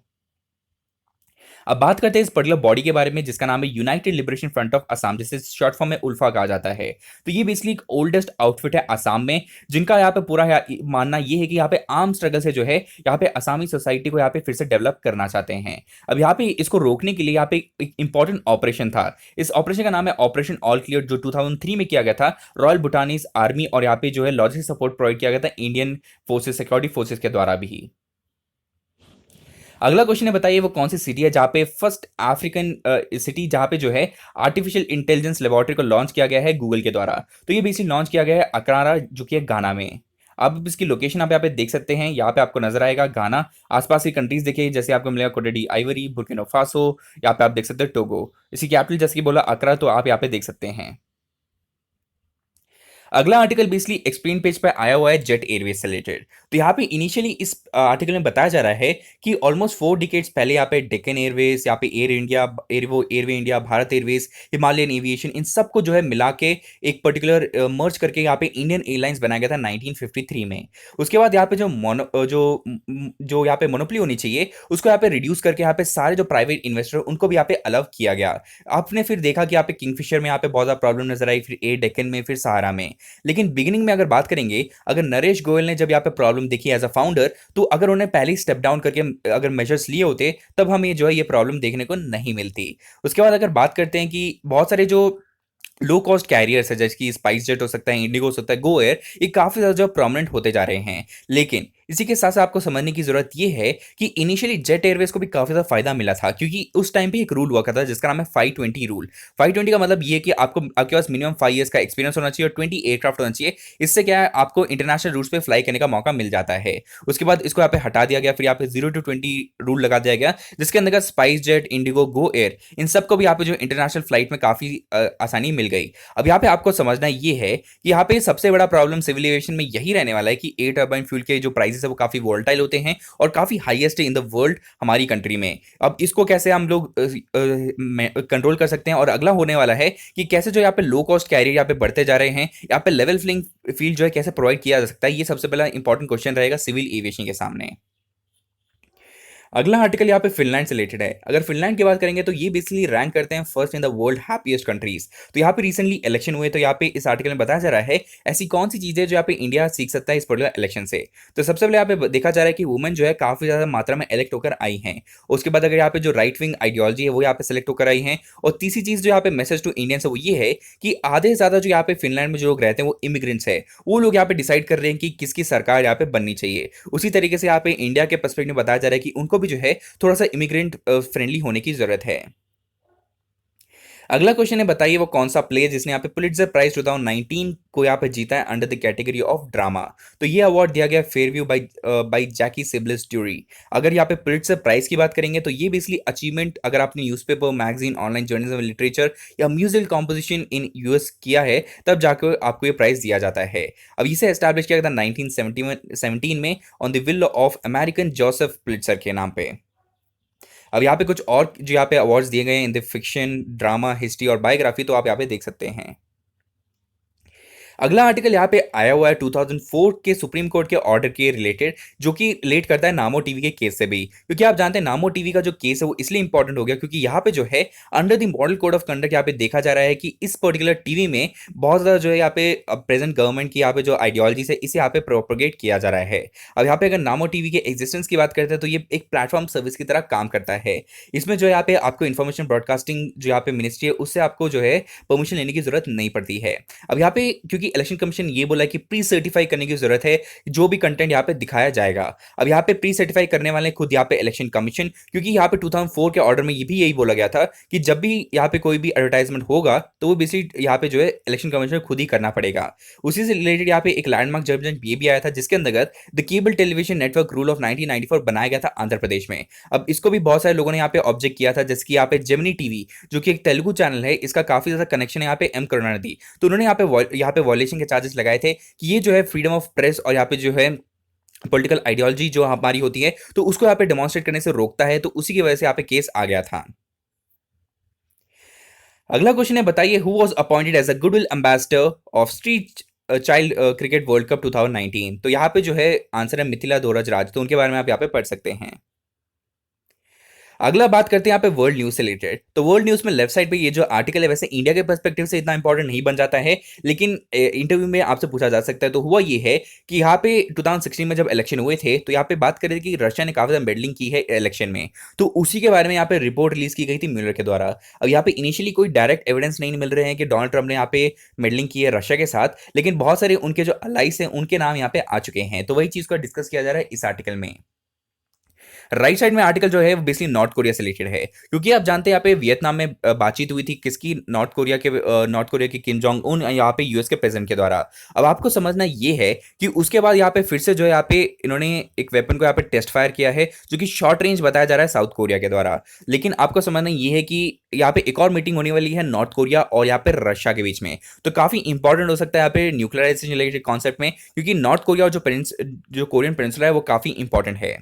अब बात करते हैं इस पर्टिकुलर बॉडी के बारे में जिसका नाम है United liberation front of Assam, जिसे शॉर्ट फॉर्म में उल्फा कहा जाता है। तो ये बेसिकली एक ओल्डेस्ट आउटफिट है असम में, जिनका यहाँ पे पूरा मानना ये है कि यहाँ पे आर्म स्ट्रगल से जो है यहाँ पे असमी सोसाइटी को यहाँ पे फिर से डेवलप करना चाहते हैं। अब यहाँ पे इसको रोकने के लिए यहाँ पे एक इंपॉर्टेंट ऑपरेशन था। इस ऑपरेशन का नाम है ऑपरेशन ऑल क्लियर, जो 2003 में किया गया था रॉयल भूटानीज आर्मी और यहाँ पे जो है लॉजिस्टिक सपोर्ट प्रोवाइड किया गया था इंडियन फोर्सेस, सिक्योरिटी फोर्सेस के द्वारा भी। अगला क्वेश्चन है, बताइए वो कौन सी सिटी है जहां पे फर्स्ट अफ्रीकन सिटी जहां पे जो है आर्टिफिशियल इंटेलिजेंस लेबोरेटरी को लॉन्च किया गया है गूगल के द्वारा। तो ये बेसिकली लॉन्च किया गया है अक्रारा, जो कि है गाना में। आप इसकी लोकेशन आप यहाँ पे देख सकते हैं, यहाँ पे आपको नजर आएगा गाना। आसपास की कंट्रीज देखिए, जैसे आपको मिलेगा कोटेडी आइवरी, बुर्किना फासो, यहाँ पे आप देख सकते हैं टोगो। इसी कैपिटल जैसे कि बोला अकरा, तो आप यहाँ पे देख सकते हैं। अगला आर्टिकल बेसिकली एक्सप्लेन पेज पे आया हुआ है जेट एयरवेज से रिलेटेड। तो यहाँ पे इनिशियली इस आर्टिकल में बताया जा रहा है कि ऑलमोस्ट 4 डिकेड्स पहले यहाँ पे डेक्कन एयरवेज, यहाँ पे Air India, airway India, Bharat Airways, Himalayan aviation, इन सबको जो है मिला के एक पर्टिकुलर मर्ज करके यहाँ पे इंडियन एयरलाइंस बनाया गया था 1953 में। उसके बाद यहाँ पे जो जो यहाँ पे मोनोपोली होनी चाहिए उसको यहाँ पे रिड्यूस करके यहाँ पे सारे जो प्राइवेट इन्वेस्टर उनको भी यहाँ पे अलाउ किया गया। आपने फिर देखा कि यहाँ पे किंगफिशर में यहाँ पे बहुत ज्यादा प्रॉब्लम नजर आई, फिर एयर डेक्कन में, फिर सहारा में। लेकिन बिगिनिंग में अगर बात करेंगे, अगर नरेश गोयल ने जब यहाँ पे प्रॉब्लम देखी एज अ फाउंडर, तो अगर उन्हें पहले स्टेप डाउन करके अगर मेजर्स लिए होते तब हमें जो है ये प्रॉब्लम देखने को नहीं मिलती। उसके बाद अगर बात करते हैं कि बहुत सारे जो लो कॉस्ट कैरियर्स है जैसे कि स्पाइस जेट हो सकता है, इंडिगो हो सकता है, गो एयर, ये काफी ज्यादा जो प्रोमिनेंट होते जा रहे हैं। लेकिन इसी के साथ साथ आपको समझने की जरूरत यह है कि इनिशियली जेट एयरवेज को भी काफी ज्यादा फायदा मिला था, क्योंकि उस टाइम पे एक रूल हुआ करता था जिसका नाम है 520 रूल। 520 का मतलब ये कि आपके पास मिनिमम 5 ईयर्स का एक्सपीरियंस होना चाहिए और 20 एयरक्राफ्ट होना चाहिए। इससे क्या है, आपको इंटरनेशनल रूट्स पे फ्लाई करने का मौका मिल जाता है। उसके बाद इसको यहाँ पे हटा दिया गया, फिर यहाँ पे 0 to 20 रूल लगा दिया गया, जिसके अंदर SpiceJet, IndiGo, Go Air, इन सबको भी यहाँ पे जो इंटरनेशनल फ्लाइट में काफी आसानी मिल गई। अब यहाँ पे आपको समझना ये है कि यहाँ पे सबसे बड़ा प्रॉब्लम सिविल एविएशन में यही रहने वाला है कि एयर टर्बाइन फ्यूल के जो प्राइसेस है वो काफी वोलेटाइल होते हैं और काफी हाईएस्ट है इन द वर्ल्ड हमारी कंट्री में। अब इसको कैसे हम लोग कंट्रोल कर सकते हैं, और अगला होने वाला है कि कैसे जो यहाँ पे लो कॉस्ट कैरियर यहाँ पे बढ़ते जा रहे हैं, यहाँ पे लेवल प्लेइंग फील्ड जो है कैसे प्रोवाइड किया जा सकता है। ये सबसे पहला इंपॉर्टेंट क्वेश्चन रहेगा सिविल एविएशन के सामने। अगला आर्टिकल यहाँ पे फिनलैंड से रिलेटेड है। अगर फिनलैंड की बात करेंगे तो ये बेसिकली रैंक करते हैं first in the world happiest countries. तो यहाँ पे रिसेंटली इलेक्शन हुए, तो यहाँ पे इस आर्टिकल में बताया जा रहा है ऐसी कौन सी चीजें जो यहाँ पे इंडिया सीख सकता है इस पर्टिकुलर इलेक्शन से। तो सबसे पहले यहाँ पे देखा जा रहा है कि वुमेन जो है काफी ज्यादा मात्रा में इलेक्ट होकर आई हैं। उसके बाद अगर यहाँ पे जो राइट विंग आइडियोलॉजी है वो यहाँ पे सेलेक्ट होकर आई है। और तीसरी चीज जो यहाँ पे मैसेज टू इंडियंस है वो ये है कि आधे से ज्यादा जो यहाँ पे फिनलैंड में जो लोग रहते हैं वो इमिग्रेंट्स है, वो लोग यहाँ पे डिसाइड कर रहे हैं कि किसकी सरकार यहाँ पे बननी चाहिए। उसी तरीके से यहाँ पे इंडिया के पर्सपेक्टिव में बताया जा रहा है कि उनको भी जो है थोड़ा सा इमिग्रेंट फ्रेंडली होने की जरूरत है। अगला क्वेश्चन है, बताइए वो कौन सा प्ले जिसने यहाँ पे पुलिट्जर प्राइज 2019 को यहाँ पे जीता है under the category of drama. तो ये अवार्ड दिया गया फेयरव्यू बाय जैकी सिबलिस ड्यूरी। अगर यहाँ पे पुलिट्जर प्राइज की बात करेंगे तो ये बेसिकली अचीवमेंट अगर आपने newspaper, magazine, online journalism, literature या म्यूजिकल कॉम्पोजिशन इन यूएस किया है तब जाकर आपको ये प्राइज दिया जाता है। अब इसे एस्टैब्लिश किया गया था 1917 में on the will of American Joseph Pulitzer के नाम पे। अब यहाँ पे कुछ और जो यहाँ पे अवार्ड्स दिए गए हैं in the fiction, drama, history और बायोग्राफी, तो आप यहाँ पे देख सकते हैं। अगला आर्टिकल यहाँ पे आया हुआ है 2004 के सुप्रीम कोर्ट के ऑर्डर के रिलेटेड, जो कि रिलेट करता है नामो टीवी के केस से भी, क्योंकि आप जानते हैं नामो टीवी का जो केस है वो इसलिए इंपॉर्टेंट हो गया क्योंकि यहाँ पे जो है under the model code of conduct यहाँ पे देखा जा रहा है कि इस पर्टिकुलर टीवी में बहुत ज़्यादा जो है यहाँ पे प्रेजेंट गवर्नमेंट की यहाँ पे जो आइडियोलॉजी है इसे यहाँ पे प्रोपोगेट किया जा रहा है। अब यहाँ पे अगर नामो टीवी के एग्जिस्टेंस की बात करते हैं तो ये एक प्लेटफॉर्म सर्विस की तरह काम करता है। इसमें जो है यहाँ पे आपको इन्फॉर्मेशन ब्रॉडकास्टिंग जो यहाँ पे मिनिस्ट्री है उससे आपको जो है परमिशन लेने की जरूरत नहीं पड़ती है। अब यहाँ पे क्योंकि इलेक्शन कमीशन ये बोला है कि प्री सर्टिफाई करने की जरूरत है जो भी कंटेंट यहाँ पे दिखाया जाएगा। अब यहाँ पे प्री सर्टिफाई करने वाले खुद यहाँ पे इलेक्शन कमीशन, क्योंकि यहाँ पे 2004 के ऑर्डर में ये भी यही बोला गया था कि जब भी यहाँ पे कोई भी एडवर्टाइजमेंट होगा तो वो बेसिकली यहाँ पे जो है इलेक्शन कमीशन खुद ही करना पड़ेगा। उसी से रिलेटेड यहाँ पे एक लैंडमार्क जजमेंट ये भी आया था जिसके अंतर्गत the cable television network rule of 1994 बनाया गया था आंध्र प्रदेश में। अब इसको भी बहुत सारे लोगों ने यहाँ पे ऑब्जेक्ट किया था, जैसे कि यहाँ पे जेमिनी टीवी जो कि एक तेलुगु चैनल है, इसका काफी ज्यादा कनेक्शन है यहाँ पे एम करुणानिधि, तो उन्होंने यहाँ पे वॉयलेशन के चार्जेस लगाए थे कि ये जो है फ्रीडम ऑफ प्रेस और यहाँ पे जो है पॉलिटिकल आइडियोलॉजी जो हमारी होती है तो उसको यहाँ पे डेमोन्स्ट्रेट करने से रोकता है, तो उसी की वजह से यहाँ पे केस आ गया था। अगला क्वेश्चन है, बताइए who was appointed as a goodwill ambassador of street child cricket world cup 2019। तो यहाँ पे जो है आंसर है मिथिला धोरज राज, तो उनके बारे में आप यहाँ पे पढ़ सकते हैं। अगला बात करते हैं यहाँ पे वर्ल्ड न्यूज से रिलेटेड। तो वर्ल्ड न्यूज में लेफ्ट साइड पे ये जो आर्टिकल है वैसे इंडिया के पर्सपेक्टिव से इतना इंपॉर्टेंट नहीं बन जाता है, लेकिन इंटरव्यू में आपसे पूछा जा सकता है। तो हुआ ये है कि यहाँ पे 2016 में जब इलेक्शन हुए थे तो यहाँ पे बात कर रहे थे कि रशिया ने काफी ज्यादा मेडलिंग की है इलेक्शन में, तो उसी के बारे में यहाँ पे रिपोर्ट रिलीज की गई थी म्यूलर के द्वारा। अब यहाँ पे इनिशियली कोई डायरेक्ट एविडेंस नहीं मिल रहे हैं कि डोनाल्ड ट्रंप ने यहाँ पे मेडलिंग की है रशिया के साथ, लेकिन बहुत सारे उनके जो अलाइस हैं उनके नाम यहाँ पे आ चुके हैं, तो वही चीज को डिस्कस किया जा रहा है इस आर्टिकल में। राइट साइड में आर्टिकल जो है वो बेसिकली नॉर्थ कोरिया से रिलेटेड है, क्योंकि आप जानते हैं यहाँ पे वियतनाम में बातचीत हुई थी किसकी, नॉर्थ कोरिया के किम जोंग उन यहाँ पे यूएस के प्रेसिडेंट के द्वारा। अब आपको समझना ये है कि उसके बाद यहाँ पे फिर से जो है यहाँ पे इन्होंने एक वेपन को यहाँ पे टेस्ट फायर किया है जो कि शॉर्ट रेंज बताया जा रहा है साउथ कोरिया के द्वारा। लेकिन आपको समझना ये है कि यहाँ पे एक और मीटिंग होने वाली है नॉर्थ कोरिया और यहाँ पे रशिया के बीच में, तो काफी इंपॉर्टेंट हो सकता है यहाँ पे न्यूक्लियराइजेशन रिलेटेड कॉन्सेप्ट में, क्योंकि नॉर्थ कोरिया और जो कोरियन पेनिनसुला है वो काफी इंपॉर्टेंट है।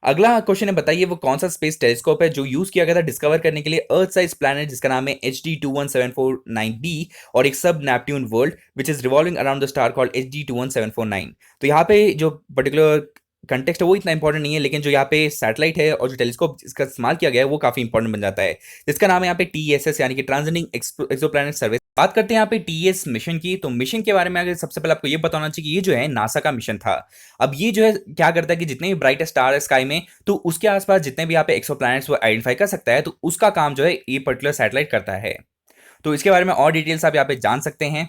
अगला क्वेश्चन है, बताइए वो कौन सा स्पेस टेलीस्कोप है जो यूज किया गया था डिस्कवर करने के लिए अर्थ साइज प्लैनेट जिसका नाम है HD21749b और एक सब Neptune world which is revolving around the star called HD21749। तो यहाँ पे जो पर्टिकुलर कंटेक्स्ट है वो इतना इंपॉर्टेंट नहीं है, लेकिन जो यहाँ पे सैटेलाइट है और जो टेलीस्कोप इसका इस्तेमाल किया गया है वो काफी इंपॉर्टेंट बन जाता है, जिसका नाम है यहाँ पे TESS यानी कि ट्रांजिटिंग एक्सोप्लैनेट सर्विस। बात करते हैं यहाँ पे TES मिशन की, तो मिशन के बारे में अगर सबसे पहले आपको ये बताना चाहिए कि ये जो है नासा का मिशन था। अब ये जो है क्या करता है कि जितने भी ब्राइट स्टार है स्काई में तो उसके आसपास जितने भी यहाँ पे एक्सोप्लैनेट्स वो आइडेंटिफाई कर सकता है, तो उसका काम जो है ये पर्टिकुलर सैटेलाइट करता है। तो इसके बारे में और डिटेल्स आप यहाँ पे जान सकते हैं।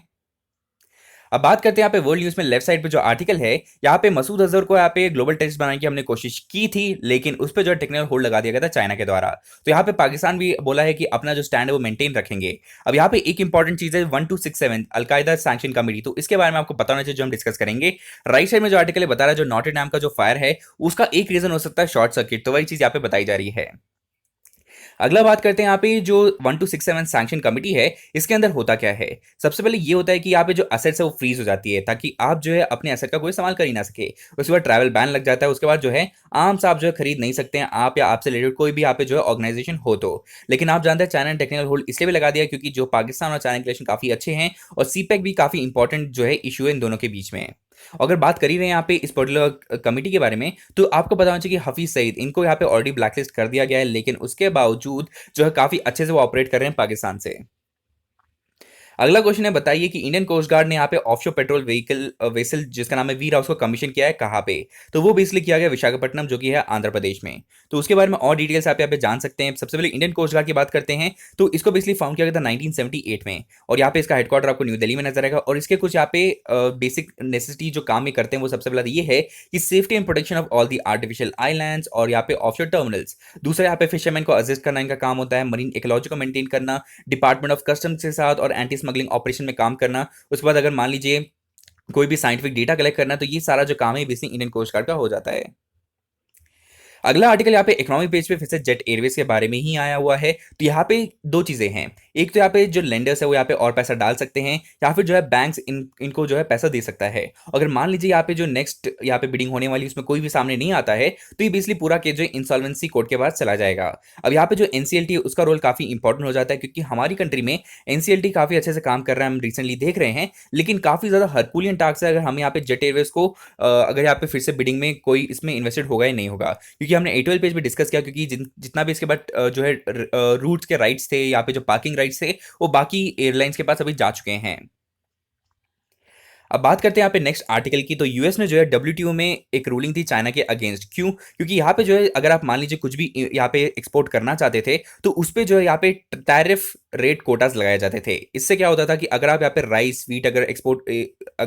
अब बात करते हैं यहाँ पे वर्ल्ड न्यूज में लेफ्ट साइड पे जो आर्टिकल है, यहाँ पे मसूद अजहर को यहाँ पे ग्लोबल टेररिस्ट बनाने की हमने कोशिश की थी, लेकिन उस पर जो टेक्निकल होल्ड लगा दिया गया था चाइना के द्वारा। तो यहाँ पे पाकिस्तान भी बोला है कि अपना जो स्टैंड है वो मेंटेन रखेंगे। अब यहाँ पे एक इंपॉर्टेंट चीज है 1267 अलकायदा सैंक्शन कमेटी, तो इसके बारे में आपको बताना चाहिए जो हम डिस्कस करेंगे। राइट साइड में जो आर्टिकल बता रहा है जो नॉटर डैम का जो फायर है उसका एक रीजन हो सकता है शॉर्ट सर्किट, तो वही चीज यहाँ पे बताई जा रही है। अगला बात करते हैं यहाँ पे जो 1267 सैंक्शन कमेटी है इसके अंदर होता क्या है। सबसे पहले ये होता है कि यहाँ पे जो असेट्स है वो फ्रीज हो जाती है ताकि आप जो है अपने असेट का कोई इस्तेमाल कर ही ना सके। उसके बाद ट्रैवल बैन लग जाता है, उसके बाद जो है आम से आप जो है खरीद नहीं सकते हैं आप या आपसे रिलेटेड कोई भी यहाँ पे जो है ऑर्गेनाइजेशन हो तो। लेकिन आप जानते हैं चाइना ने टेक्निकल होल्ड इसलिए भी लगा दिया क्योंकि जो पाकिस्तान और चाइना के रिलेशन काफी अच्छे हैं और सीपेक भी काफी इंपॉर्टेंट जो है इशू है इन दोनों के बीच में। अगर बात करी रहे हैं यहाँ पे इस पर्टिकुलर कमेटी के बारे में, तो आपको बताना चाहिए कि हफीज सईद इनको यहाँ पे ऑलरेडी ब्लैकलिस्ट कर दिया गया है, लेकिन उसके बावजूद जो है काफी अच्छे से वो ऑपरेट कर रहे हैं पाकिस्तान से। अगला क्वेश्चन है, बताइए कि इंडियन कोस्ट गार्ड ने यहाँ पे ऑफशोर पेट्रोल व्हीकल वेसल जिसका नाम है वीर हाउस को कमीशन किया है कहाँ पे? तो वो बेसिकली किया गया विशाखापट्टनम, जो कि है आंध्र प्रदेश में। तो उसके बारे में और डिटेल्स आप यहाँ पे जान सकते हैं। सबसे पहले इंडियन कोस्ट गार्ड की बात करते हैं, तो इसको बेसिकली फाउंड किया गया था 1978 में, और यहाँ पे इसका हेडक्वार्टर आपको न्यू दिल्ली में नजर आएगा। और इसके कुछ यहाँ पे बेसिक नेसेसिटी जो काम में करते हैं वो सबसे पहला ये है कि safety and protection of all the artificial islands और यहाँ पे ऑफशोर टर्मिनल्स। दूसरा यहाँ पे फिशरमैन को असिस्ट करना इनका काम होता है, मरीन इकोलॉजी को मेंटेन करना, डिपार्टमेंट ऑफ कस्टम्स के साथ और एंटी स्मगलिंग ऑपरेशन में काम करना। उसके बाद अगर मान लीजिए कोई भी साइंटिफिक डेटा कलेक्ट करना, तो ये सारा जो काम है बेसिकली इंडियन कोस्ट गार्ड का हो जाता है। अगला आर्टिकल यहाँ पे इकोनॉमिक पेज पे फिर से जेट एयरवेज के बारे में ही आया हुआ है। तो यहाँ पे दो चीजें हैं, एक तो यहाँ पे जो लेंडर्स है वो यहाँ पे और पैसा डाल सकते हैं, या फिर जो है बैंक्स इनको जो है पैसा दे सकता है। अगर मान लीजिए यहाँ पे जो नेक्स्ट यहाँ पे बिडिंग होने वाली उसमें कोई भी सामने नहीं आता है, तो ये बेसिकली पूरा केस जो इंसॉल्वेंसी कोर्ट के पास चला जाएगा। अब यहाँ पे जो एनसीएलटी है उसका रोल काफी इंपॉर्टेंट हो जाता है, क्योंकि हमारी कंट्री में एनसीएलटी काफी अच्छे से काम कर रहा है, हम रिसेंटली देख रहे हैं। लेकिन काफी ज्यादा हरकुलियन टास्क है, अगर हम यहाँ पे जेट एयरवेज को अगर यहाँ पे फिर से बिडिंग में कोई इसमें इन्वेस्टेड होगा या नहीं होगा, क्योंकि हमने A12 पेज पे डिस्कस किया, क्योंकि जितना भी इसके बाद जो है रूट्स के राइट्स थे, यहाँ पे जो पार्किंग राइट्स थे, वो बाकी एयरलाइंस के पास अभी जा चुके हैं। अब बात करते हैं यहाँ पे नेक्स्ट आर्टिकल की। तो यूएस ने जो है डब्ल्यूटीओ में एक रूलिंग थी चाइना के अगेंस्ट। क्यों? क्योंकि यहाँ पे जो है अगर आप मान लीजिए कुछ भी यहाँ पे एक्सपोर्ट करना चाहते थे, तो उस पे जो है यहाँ पे टैरिफ रेट कोटास लगाए जाते थे। इससे क्या होता था कि अगर आप यहाँ पे राइस वीट अगर एक्सपोर्ट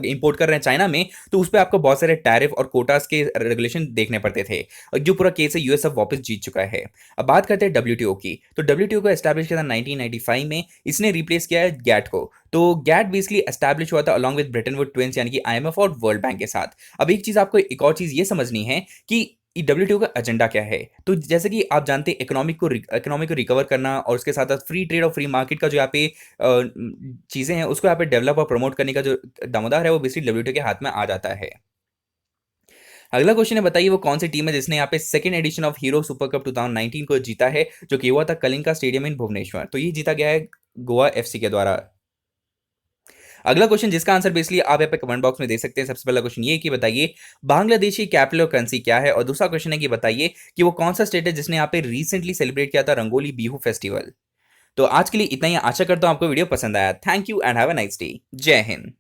इंपोर्ट कर रहे हैं चाइना में, तो उस पर आपको बहुत सारे टैरिफ और कोटास के रेगुलेशन देखने पड़ते थे, और जो पूरा केस है यूएस अब वापस जीत चुका है। अब बात करते हैं डब्ल्यूटीओ की। तो डब्ल्यूटीओ को एस्टैब्लिश किया था 1995 में, इसने रिप्लेस किया है गैट को। तो गैट बेसिकली एस्टैब्लिश हुआ था along with Britain would twins यानी कि आईएमएफ और वर्ल्ड बैंक के साथ। अब एक चीज आपको एक और चीज ये समझनी है कि डब्ल्यूटीओ का एजेंडा क्या है। तो जैसे कि आप जानते हैं इकोनॉमिक को रिकवर करना, और उसके साथ साथ फ्री ट्रेड और फ्री मार्केट का जो यहाँ पे चीजें हैं उसको यहाँ पे डेवलप और प्रमोट करने का जो दामोदार है वो बेसिकली डब्ल्यूटीओ के हाथ में आ जाता है। अगला क्वेश्चन है, बताइए वो कौन सी टीम है जिसने यहाँ पे second edition of hero super cup 2019 को जीता है, जो कि हुआ था कलिंगा स्टेडियम इन भुवनेश्वर। तो ये जीता गया है गोवा एफसी के द्वारा। अगला क्वेश्चन जिसका आंसर बेसिकली आप यहाँ पे कमेंट बॉक्स में दे सकते हैं। सबसे पहला क्वेश्चन ये कि बताइए बांग्लादेशी कैपिटल और करेंसी क्या है, और दूसरा क्वेश्चन है कि बताइए कि वो कौन सा स्टेट है जिसने यहाँ पे रिसेंटली सेलिब्रेट किया था रंगोली बिहू फेस्टिवल। तो आज के लिए इतना ही, आशा करता हूं आपको वीडियो पसंद आया। Thank you and have a nice day. जय हिंद।